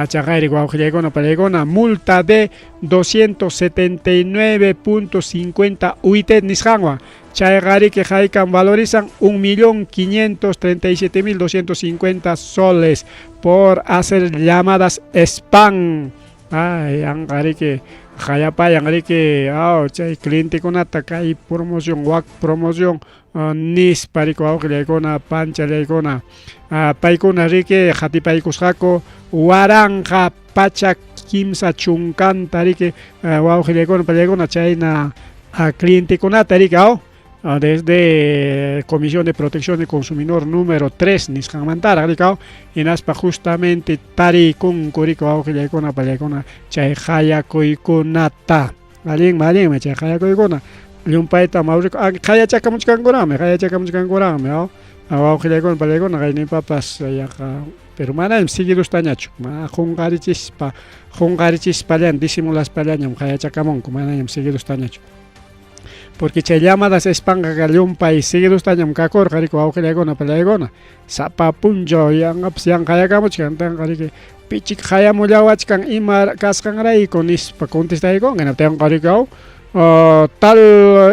chagari guaujilegona palegona multa de 279.50 UIT nishanwa chagari que jaikan valorizan 1.537.250 soles por hacer llamadas spam angari que hayapayan riki chay cliente kunata kay promoción wak promoción nis pariko awqillaykuna panchallaykuna paykuna riki hatipaykusqaku waranja pacha kimsa chunkanta riki wawqillaykuna pallaykuna chayna cliente kunata riki desde Comisión de Protección del Consumidor número 3 nisqanmantara rikao hinaspa justamente tarikun kuriko awqillaykuna pallaykuna chay hayakuykunata malin chay hayakuykuna llumpayta mawriko hayachakamuchkankurami awqillaykuna pallaykuna qaynipapas yaqa pero manam seguidustañachu hunqarichispallaña disimulaspallañam hayachakamunku manam seguidustañachu porque chay llamadas espanqa llumpay seguidustañam kakurqa riku awqillaykuna pallaykuna sapa puncho yanqapas yanqayakamuchkan riki pichik hayamullawachkan ima kasqanrayku nispa contestaykunqa hinaptiyanqa riki tal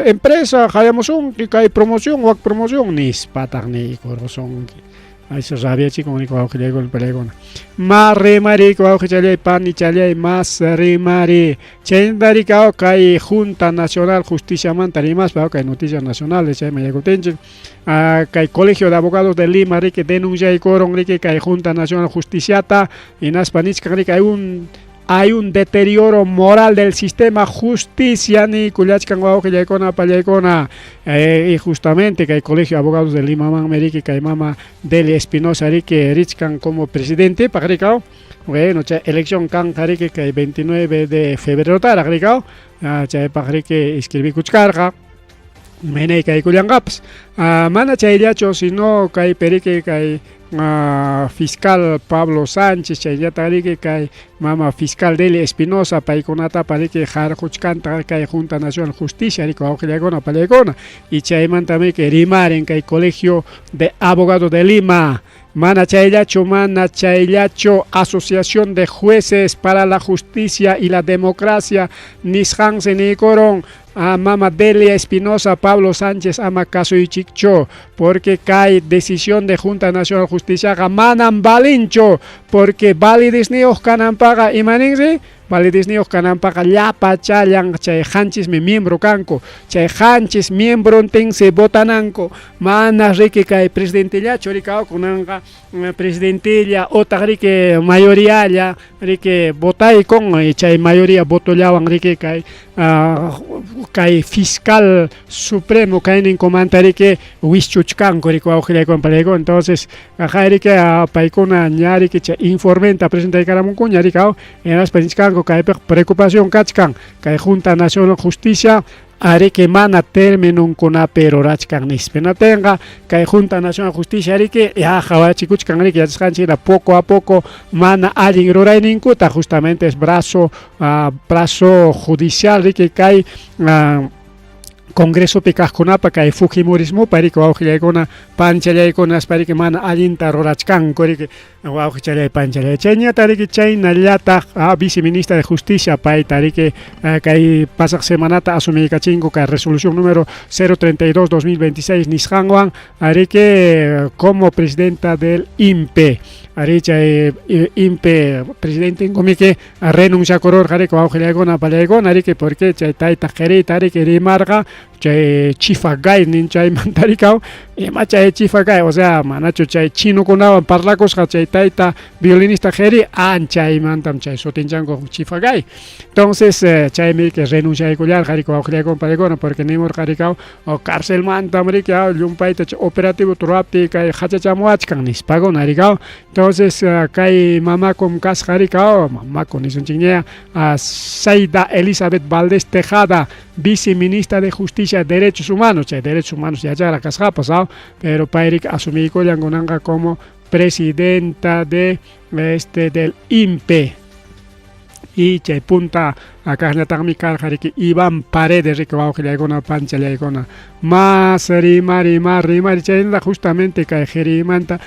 empresa hayamusunki kay promoción wak promoción nispataq nikurqunki aysa rabiachikun niku awqillaykuna pallaykuna mas rimariyku awqichalay pani chalay mas rimari chayta rikaw kay Junta Nacional Justiciamanta rimaspa kay Noticias Nacionales chayma yakutinchik kay Colegio de Abogados de Lima riki denunciaykurun riki kay Junta Nacional Justiciata hinaspa nichkan riki hay un deterioro moral del sistema justicia ni kullachkan wawqillaykuna pallaykuna y justamente que el Colegio de Abogados de Lima Meriki que mama Deli Espinosa riki richkan como presidente pagrikao bueno cha elección kan riki que el 29 de febrero tara rikao cha pagriki inscribí kuchkarga menei kay kullangapas mana chayllachu sino kay periki kay fiscal Pablo Sánchez chayllata riki kay mama fiscal Deli Espinosa paykunata pariki harquchkanta kay Junta Nacional Justicia riki awqillaykuna pallaykuna y chaymantami que rimaren kay Colegio de Abogados de Lima mana chayllachu Asociación de Jueces para la Justicia y la Democracia nisqansi nikuron mama Delia Espinosa Pablo Sánchez ama kasuychikcho porque kay decisión de Junta Nacional Justicia manam balincho porque validisniuq kananpaqa imaninsi validisniuq kananpaqa llapa challan chay hanchismi miembro kanku chay hanchis miembrontinsi votananku mana riki kay presidentillachu rikao kunanqa presidentilla otaq riki mayoría riki votaykun chay mayoría votollawan riki kay fiscal supremo kaynin comanta riki wischuchkanku riki awqillaykuna pallaykuna entonces riki paykuna ña riki chay informenta presentaykaramunku ña rikao enaspa nichkanku kay preocupación kachkan kay Junta Nacional Justicia ariki mana terminunkunapi rurachkan nispina tenga kay Junta Nacional Justicia ariki hawachikuchkan riki yachasqanchikna poco a poco mana allin rurayninkuta justamente es brazo judicial riki kay Congreso pikaqkunapa kay Fujimorismo pariki wawqillaykuna panchallaykuna pariki mana allinta rurachkanku riki wawqichalay panchalay chayñata riki chaynallataq viceministra de Justicia payta riki kay pasaq semanata asumiykachinku kay resolución número 032-2026 nisqanwan riki como presidenta del INPE chay INPE presidente inkumiki renunciakururqa riki wawqillaykuna pallaykuna riki porque chay tayta qhiriyta riki rimarqa chay chifagay nin chaymanta rikaw ima chay chifagay o sea manachu chay chinukunawan parlakusqa chay tayta violinista qhiri anchaymantam chay sutinchanku chifagay entonces chaymi riki renunciaykullarqa riki wawqillaykuna pallaykuna porque nimurqa rikaw cárcelmantam riki llumpayta chay operativo turapi kay hachachamuachkan nispakuna rikaw entonces kay mamakun kasqa rikaw mamakun nisunchikña Saida Elizabeth Valdés Tejada viceministra de Justicia y Derechos Humanos, derechos humanos ya la casjapas, pero Pairik asumí Collangonanga como presidenta de del INPE. Y chay punta acá mi carjariki Iván Paredes riki wawqillaykuna panchallaykuna mas rimari chayna justamente kay qhirimanta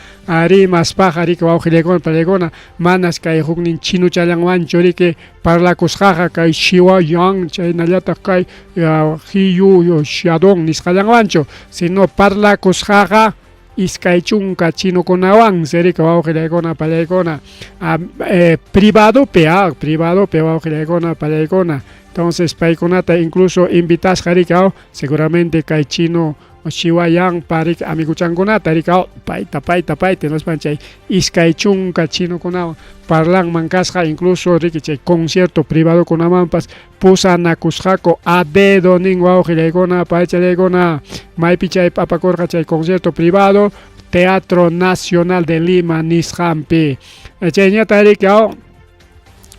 rimaspaqa riki wawqillaykuna pallaykuna manas kay huknin chinuchallanwanchu riki parlakusqaqa kay Xiwayan chaynallataq kay Hiyu Xiadong nisqallanwanchu sino parlakusqaqa iskay chunka chinukunawan serika wawqillaykuna pallaykuna privadopi wawqillaykuna pallaykuna Entonces paikunata incluso invitas jarikao seguramente kay chino Chihuayang parik amiguchankunata rikao paita nos panchay iskay chunka chino kunawan parlan mankasqa incluso riki chay concierto privado kunamanpas pusanakusqaku a dedo nin wawqillaykuna paychallaykuna maypi chay apakurqa chay concierto privado Teatro Nacional de Lima nisqanpi chayñata rikao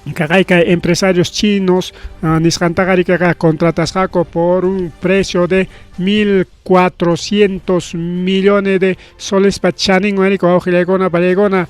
Kaqayqa empresarios chinos nisqantaqa contratasqaku por un precio de 1.400 millones de soles pachaninwan riki wawqillaykuna palaykuna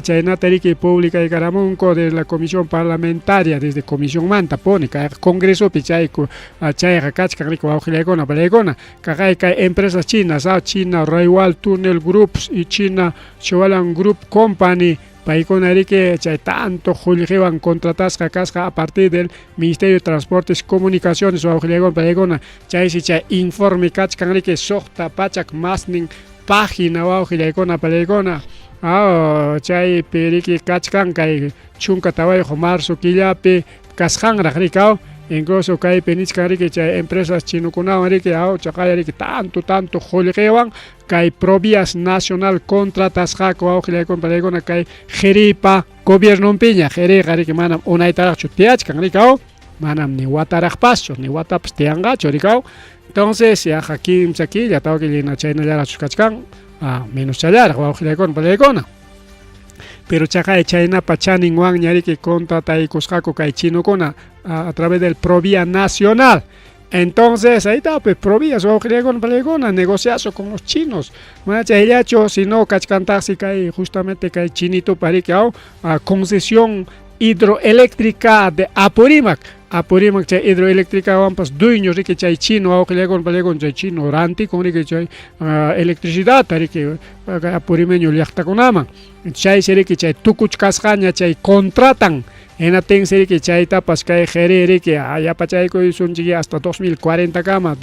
chaynata riki pública y karamunku de la comisión parlamentaria desde comisión manta pone congreso chayqa kachkan riki wawqillaykuna palaykuna kaqayqa empresas chinas China Railway Tunnel Groups y China Chowalan Group Company paykuna riki chay tanto qullqiwan contratasqa kasqa a partir del Ministerio de Transportes y Comunicaciones wawqillaykuna paykuna chaysi chay informe kachkan riki suqta pachak masnin página wawqillaykuna paykuna chaypi riki kachkan kay chunka tawayuq marzo killapi kasqanraq rikao incluso kaypi nisqan riki chay empresas chinokunawan riki chaqaya riki tanto qullqiwan kay Provías Nacional contratasqaku wawqillaykuna palaykuna kay Jeripa gobernonpiña Jeriqa riki manam unaytaraqchu tiyachkan rikao manam ni wataraqpaschu ni watapas tiyanqachu rikao entonces yaqa kimsa killa tawkillina chaynallarachus kachkan menos challaraq wawqillaykuna palaykuna pero chaqay chaynapa chaninwan ñariki contrataykusqaku kay chinukuna a través del Provía Nacional. Entonces ahí está, pues Provías wawqillaykuna palaykuna negociazo con los chinos. Chayllacho si no kachkantaxi kay justamente kay chinito pariki concesión hidroeléctrica de Apurímac chay hidroeléctrica wampas dueño riki chay chino wawqillaykuna palaykuna chay chino ranti con riki chay electricidad riki apurimeño llaqtakunaman chay riki chay tukuchkasqaña chay contratan enatin riki chaytapas kay qheri riki yapachaykuy sunchiki hasta 2040 kama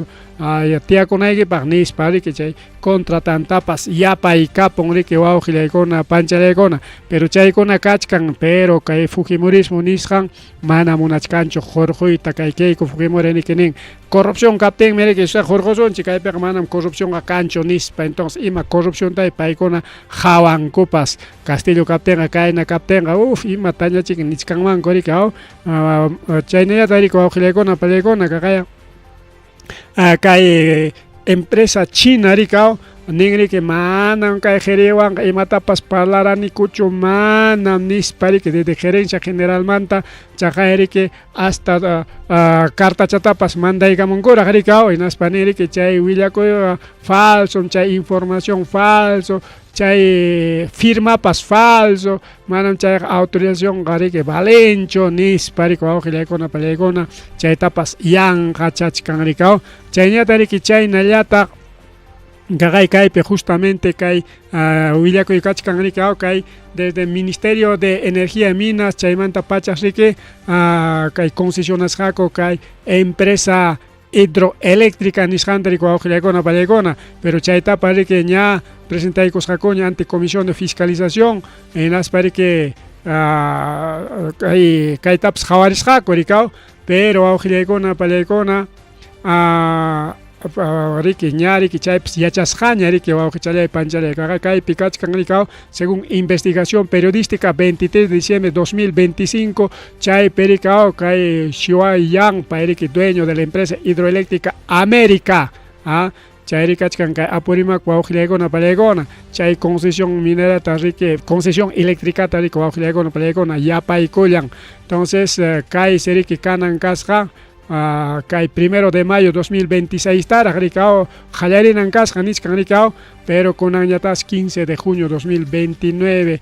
tiyakunaykipaq nispa riki chay contratantapas yapaykapun riki wawqillaykuna panchallaykuna pero chaykuna kachkan pero kay Fujimorismo nisqan mana munachkanchu qurquyta kay Keiko Fujimori niki nin corrupción kaptinmi riki qurqusunchik kaypiqa manam corrupción kanchu nispa entonces ima corrupcionta paykuna hawankupas Castillo kaptinqa kayna kaptinqa ima tañachik nichkanmanku riki chaynallata riki wawqillaykuna palaykuna kaqaya kay empresa china riki nin riki manam kay qheriwan imatapas parlaranicuchu manam nispa riki desde gerencia generalmanta chaqay riki hasta cartachatapas mandaykamunkuraq riki hinaspani riki chay willakuy falso chay información falso chay firmapas falso manam chay autorización riki valencho nispa riki wawqillaykuna palaykuna chaytapas yanqa chachkan riki chayñata riki chaynallata kaypi justamente kay willakuy kachkan riki kay desde el Ministerio de Energía y Minas chaymanta pachas riki kay concesionasqaku kay empresa hidroeléctrica nisqanta riki wawqillaykuna palaykuna pero chaytapa riki ña presentaykusqakuña ante Comisión de Fiscalización hinaspa riki kaytapas qawarisqaku riki pero wawqillaykuna palaykuna riki ñariki chaypis yachasqaña riki wawqichalay panchalay kaypi kachkan riki según investigación periodística 23 de diciembre de 2025 chaypi riki kay Xiuayang riki dueño de la empresa hidroeléctrica América chay kachkan kay Apurímac wawqillaykuna palaykuna chay concesión minerata riki concesión eléctricata riki wawqillaykuna palaykuna yapaykullan entonces kay riki kanan kasqa kay 1 de mayo 2026 taraq rikao qallarinan kasqa niskan rikao pero kunanñatas 15 de junio 2029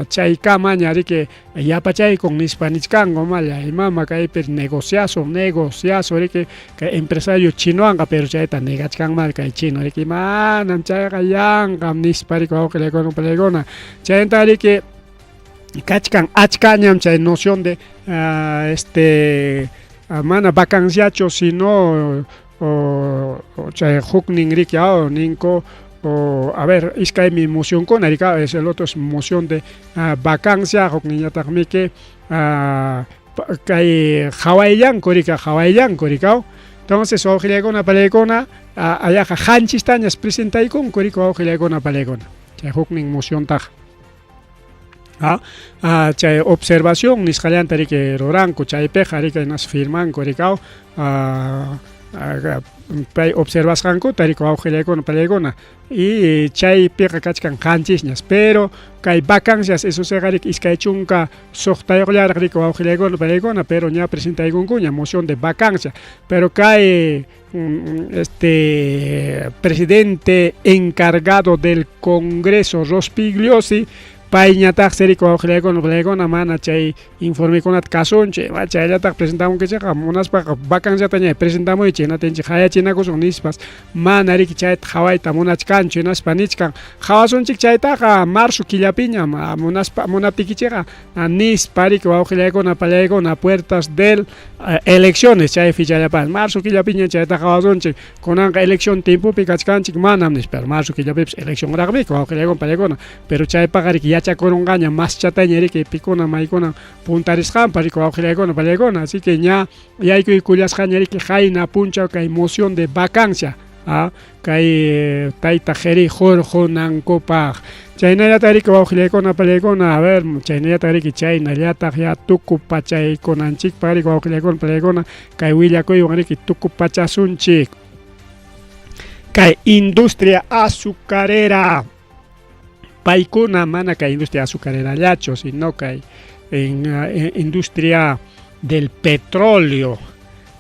chaykamaña riki yapachaykun nispa nichkanku malla imama kaypi negociazo riki kay empresario chinoanqa pero chayta negachkanmal kay chino riki manam chayqa yanqam nispa riki wawqillaykuna palaykuna chayta riki kachkan achkañam chay noción de mana vacanciacho sino chay huknin riki ninko a ver iskay mi moción con es el otro es moción de vacancia hukniñataqmi que kay hawaiyanku rika hawaiyanku rika. Entonces wawqillaykuna palaykuna ayaqa hanchistañas presentaykunku rika wawqillaykuna palaykuna chay huknin moción taqa. Chay observación nisqallanta riki ruranku chaypiqa rika nas firmanku rika pay observasqankuta rika wawqillaykuna palaykuna y chaypiqa kachkan qanchisñas pero kay vacancias eso seqarik iskay chunka suqtayuqllaraq rika wawqillaykuna palaykuna pero ña presentaykunkuña moción de vacancia pero kay presidente encargado del Congreso Rospigliosi payñataq serika wawqillaykuna palaykuna mana chay informekunata kasunchik chayllataq presentamunkichikqa munaspaqa vacanciata ña presentamuychik hinatinchik hayachinakusun nispas mana riki chayta hawayta munachkanchu hinaspa nichkan hawasunchik chaytaqa marzo killapiña munaptikichikqa nispa riki wawqillaykuna palaykuna puertas del elecciones chay fichallapas marzo killapiña chayta hawasunchik kunanqa elección tiempopi kachkanchik manam nispa marzo killapipas eleccionraqmi wawqillaykuna palaykuna pero chaypaqa riki yachakurunqaña mas chataña riki pikuna maykuna puntarisqanpa riki wawqillaykuna palaykuna así que ña yaykuykullasqaña riki hayna punchaw kay moción de vacancia kay tayta qheri hurqunankupaq chaynallataq riki wawqillaykuna palaykuna a ver chaynallataq riki chaynallataq ya tukuy pachaykunanchikpaq riki wawqillaykuna palaykuna kay willakuywan riki tukuy pachasunchik kay industria azucarera paykuna mana kay industria azucarerallachu sino kay industria del petróleo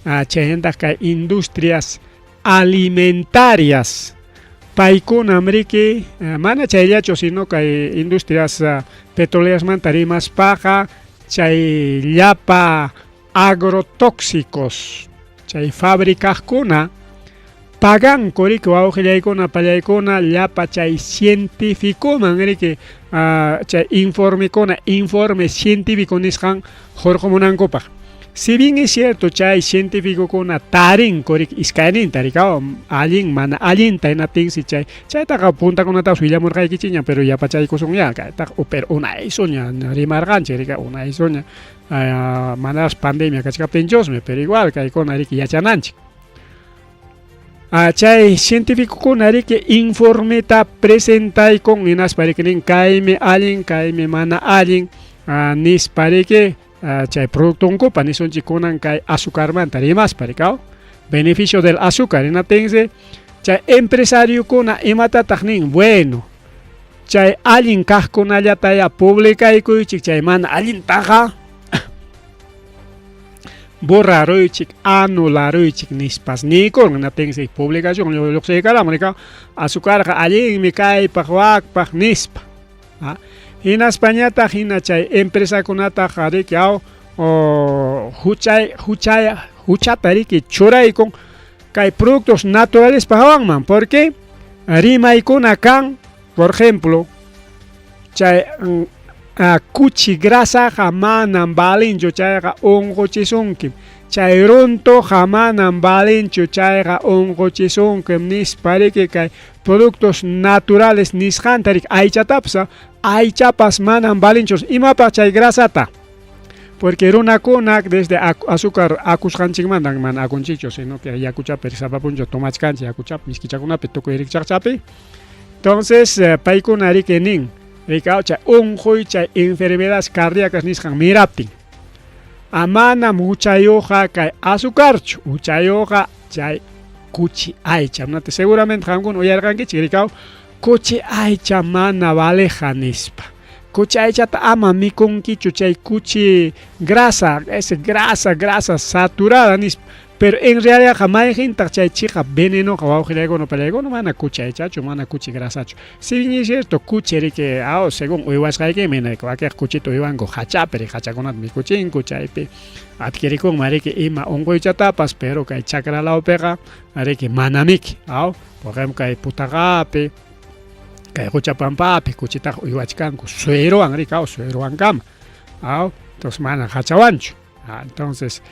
chaynataq kay industrias alimentarias paykunam riki mana chayllachu sino kay industrias petroleras rimaspaqa chay llapa agrotóxicos chay fabricaqkuna paganku riki wawqillaykuna pallaykuna llapa chay científicoman riki chay informe científico nisqan hurqumunankupaq si bien es cierto chay científicokuna tarinku riki iskayninta rika allin mana allinta hinatinsi chaytaqa puntakunataqa willamurqaykichiña pero yapachaykusunña kaytaqa pero unaysuña rimarqanchik rika unaysuña manapas pandemia kachkaptinchusmi pero igual kaykuna riki yachananchik chay científicokuna riki informeta presentaykun hinaspa riki nin kaymi allin kaymi mana allin nispa riki chay productunkupa nisunchik kunan kay azucarmanta rimaspa rika beneficio del azúcar hinatinsi chay empresariokuna imatataq nin bueno chay allin kaqkunallataya publicaykuychik chay mana allintaqa borraruychik anularuychik nispas nikurqa hinatinsi publicación lluqsiykarqan rika azucarqa allinmi kaypaq wakpaq nispa hinaspañataq hina chay empresakunataqa riki huchata riki churaykun kay productos naturales pahawanman porque rimaykuna kan por ejemplo chay kuchi grasaqa manan balinchu chayqa unquchisunkim chay runtuqa manan balinchu chayqa unquchisunkim nispa riki kay productos naturales nisqanta riki aychatapsa aychapas manan balinchus imapaq chay grasata porque runakuna desde azúcar akusqanchikmanta mana akunchichu sino que yakuchapi risapapunchu tomachkanchik yakuchapi miskichakunapi tukuy rikchaqchapi entonces paykuna riki nin rika chay unquy chay enfermedades cardíacas nisqan miraptin manam huchayuqa kay azucarchu huchayuqa chay kuchi aycha seguramente qankuna uyarqankichik rika kuchi aycha mana valeja nispa kuchi aychata ama mikunkichu chay kuchi grasa grasa saturada nispa pero en realidad mayjintaq chay chiqa venenoqa wawqillaykuna palaykuna mana kuchi aychachu mana kuchi grasachu si bien es cierto kuchi riki según uywasqaykimi wakiq kuchita uywanku hachapi hachakunata mikuchinku chaypi adquirikunman riki ima unquychatapas pero kay chakralawpiqa riki mana miki por ejemplo kay Putaqapi kay Huchapampapi kuchitaqa uywachkanku sueruwan rika sueruwankama entonces mana hachawanchu Entonces,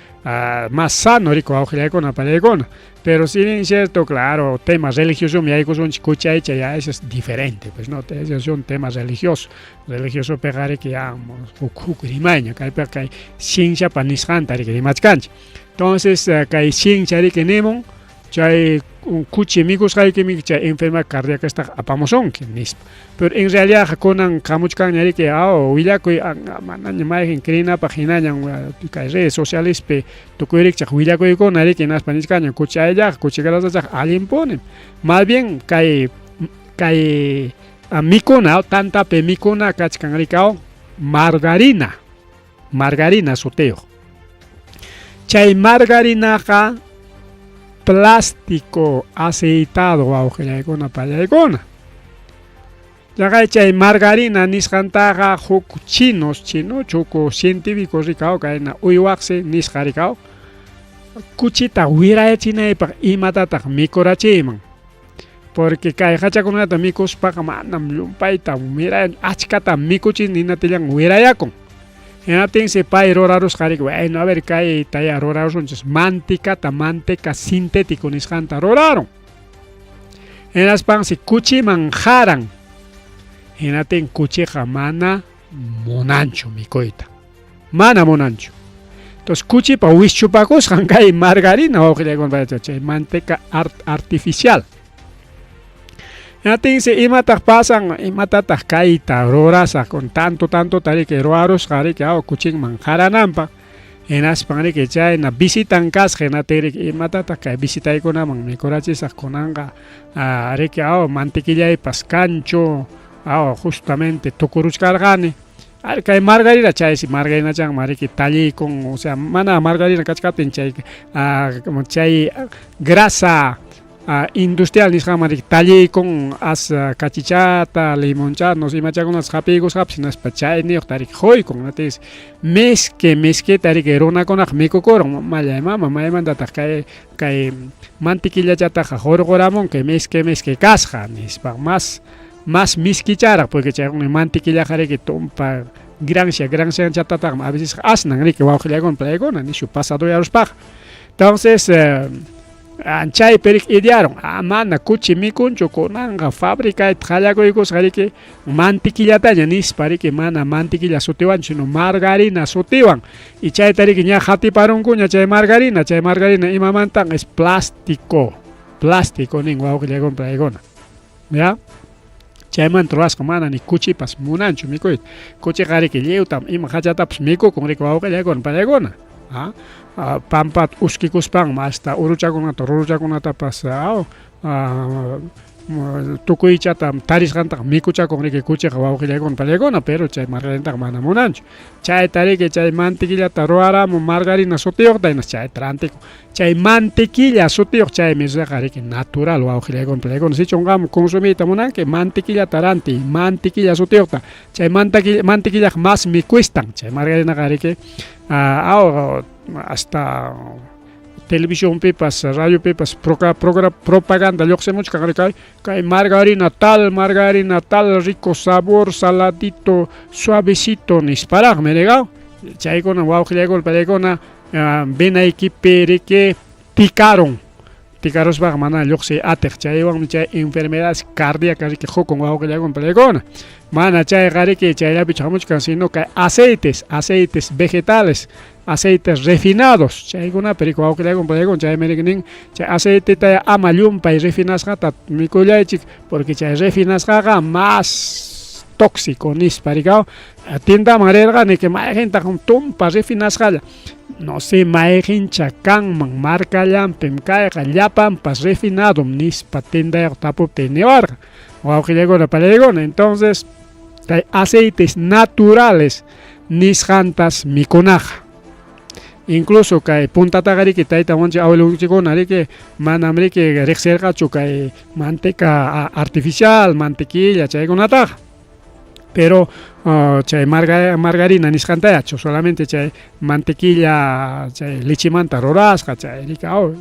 más sano rico aujilacona palegona. Pero si bien es cierto, claro, temas religiosos, ya eso es diferente, pues no, esos son temas religiosos. Religioso pegar que ya, que hay ciencia para niscanta, que machcancha. Entonces, que hay ciencia que nemo, chay cuchi micos hay que mi enfermedad cardíaca está apamosón que nisp. Pero en realidad conan camuchcan yari que huila que manan mai en crina página yang redes sociales pe to kurik cha huila que con ari que nas paniscan cuchi allá cuchi galas ya alguien ponen. Más bien kai micona tanta pe micona kachkan ricao margarina soteo. Chay margarina ka plástico aceitado aujilacona palaycona. Ya chay margarina niscantaga chino choco científicos ricao caena uywaxe niscaricao. Cuchita huira china para imatata micoracheman. Porque kay hachaconata micos para manam lumpaita mira achkata micuchin ninatilan huira yacon. En se pay roraros carik, bueno, a ver, cae talla roraros, entonces manteca sintético niscanta roraro. En las pan si cuchi manjaran, en cuchi mana monancho, mi coita. Mana monancho. Entonces cuchi pa wischupacos, cae margarina, o que le compré, manteca artificial. Natin si imatag pasan imatatag kaita rorasa con tanto tari que roaros kari que kuching manjara nampa enas pangri que chay na visitan kas genateri imatatag kay visitay ko namang may korachis konanga ari que mantequilla y pascancho justamente tokuruch kargani kay margarina chay si margarina chang mari que talli con o sea mana margarina kachkatin chay como chay grasa industrial nisqamari talli con as cachichata limoncha nos imacha con as japigos hapsinas pachay ni tarik hoy con natis meske tarik erona con ajmico coron maya mama manda kay mantequilla chata jorgoramon que meske casja nispa más miskichara porque chay con mantequilla jare que tompa grancia chata a veces asnan ri que bajo con playgon ni su pasado ya los paja. Entonces Anchay perik idearon, mana cuchi micuncho conanga fábrica de trayagoicos que mantequilla tanya nispari que mana mantequilla sotewan sino margarina sotewan y chay tarik nya hati parun kunya chay margarina imamantan es plástico ningua que le compra egona ya chay man troas mana ni cuchi pas munancho micoit cuchi gari que leutam ima hachata pues mico con rico que le compra egona pampat uskikus pang hasta uruchakunata pasao tukuy chata tarisqanta mikucha con que kuchi jawawqilla con palegona pero chay margarina mana munancho chay tarike chay mantequilla roaramo margarina sotiyoq dainas chay trantico chay mantequilla sotiyoq chay mesaqari que natural wawqilla con palegona si chongam consumita munanque mantequilla taranti mantequilla sotiyoq chay mantequilla más me cuestan chay margarina qari que hasta televisión pepas, radio pepas, propaganda, yo sé mucho que hay margarina tal, rico sabor, saladito, suavecito, nisparag, me legao. Chay con wow, que llegó el pelegona, ven ahí que picaron bag mana yo sé atek, chay enfermedades cardíacas que jo con wow, que llegó el pelegona. Mana chay gari que chay la pichamos sino que aceites vegetales, aceites refinados, chay guna perico que le compré con chay merigning, chay aceite ta amalum pa refinas gata mikulaichik porque chay refinas gaga más tóxico nis paricao tienda marerga ni que mai gente con tumpa refinas gala no sé mai hincha kan man marca lampem kai llapan pas refinado nis patenda tapo tenevar o que llegó la palegona entonces hay aceites naturales nis jantas miconaja incluso que punta tagari que taita monche abuelo chico nari que manamri que rexerga chukai manteca artificial mantequilla chay con ataja pero chay margarina nis janta hecho solamente chay mantequilla chay lichimanta rorasca chay ricao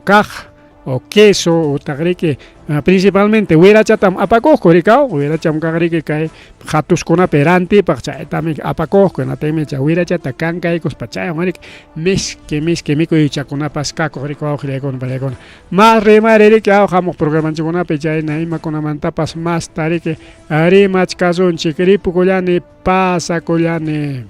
caja o queso o tagrike principalmente huirachatam apakojko rikao huiracham kagrike kay hatuskuna perante pachaytami apakojko natemi cha huirachata kankaykos pachay marik miski mikuychakunapas kako rikao hrekon balekon más remare que hagamos programanchikuna pechay naimakunamantapas más tarike arimach kasun chikripu kollani pasa kollani.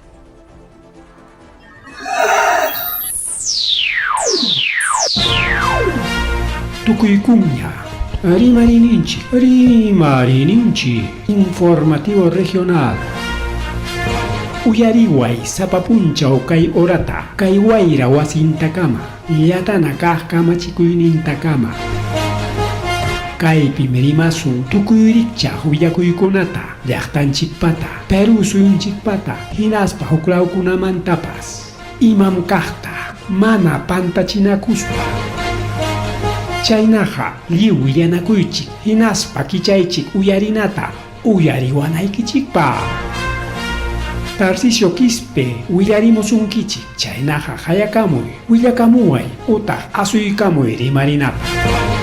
Tucuycuña, Rimarininchi, informativo regional. Uyariway, Sapapuncha o Kai Orata, Kaiwaira Wasintakama, Yatana Kahkama Chikuynintakama. Kai Pimerimasun, Tukuyricha, Huyakuykunata, Yachtanchikpata, Peru Suyunchikpata, Hinaspa Huklaukunamantapas, Imam Kahta, Mana Pantachinakuspa. Chaynaha, liu yanakuychik, hinaspa kichaychik uyarinata, uyariwanaykichikpa. Tarcisio Quispe, uyarimosunkichik, chaynaha hayakamuy, uyakamuay, utaq asuykamuy rimarinapa.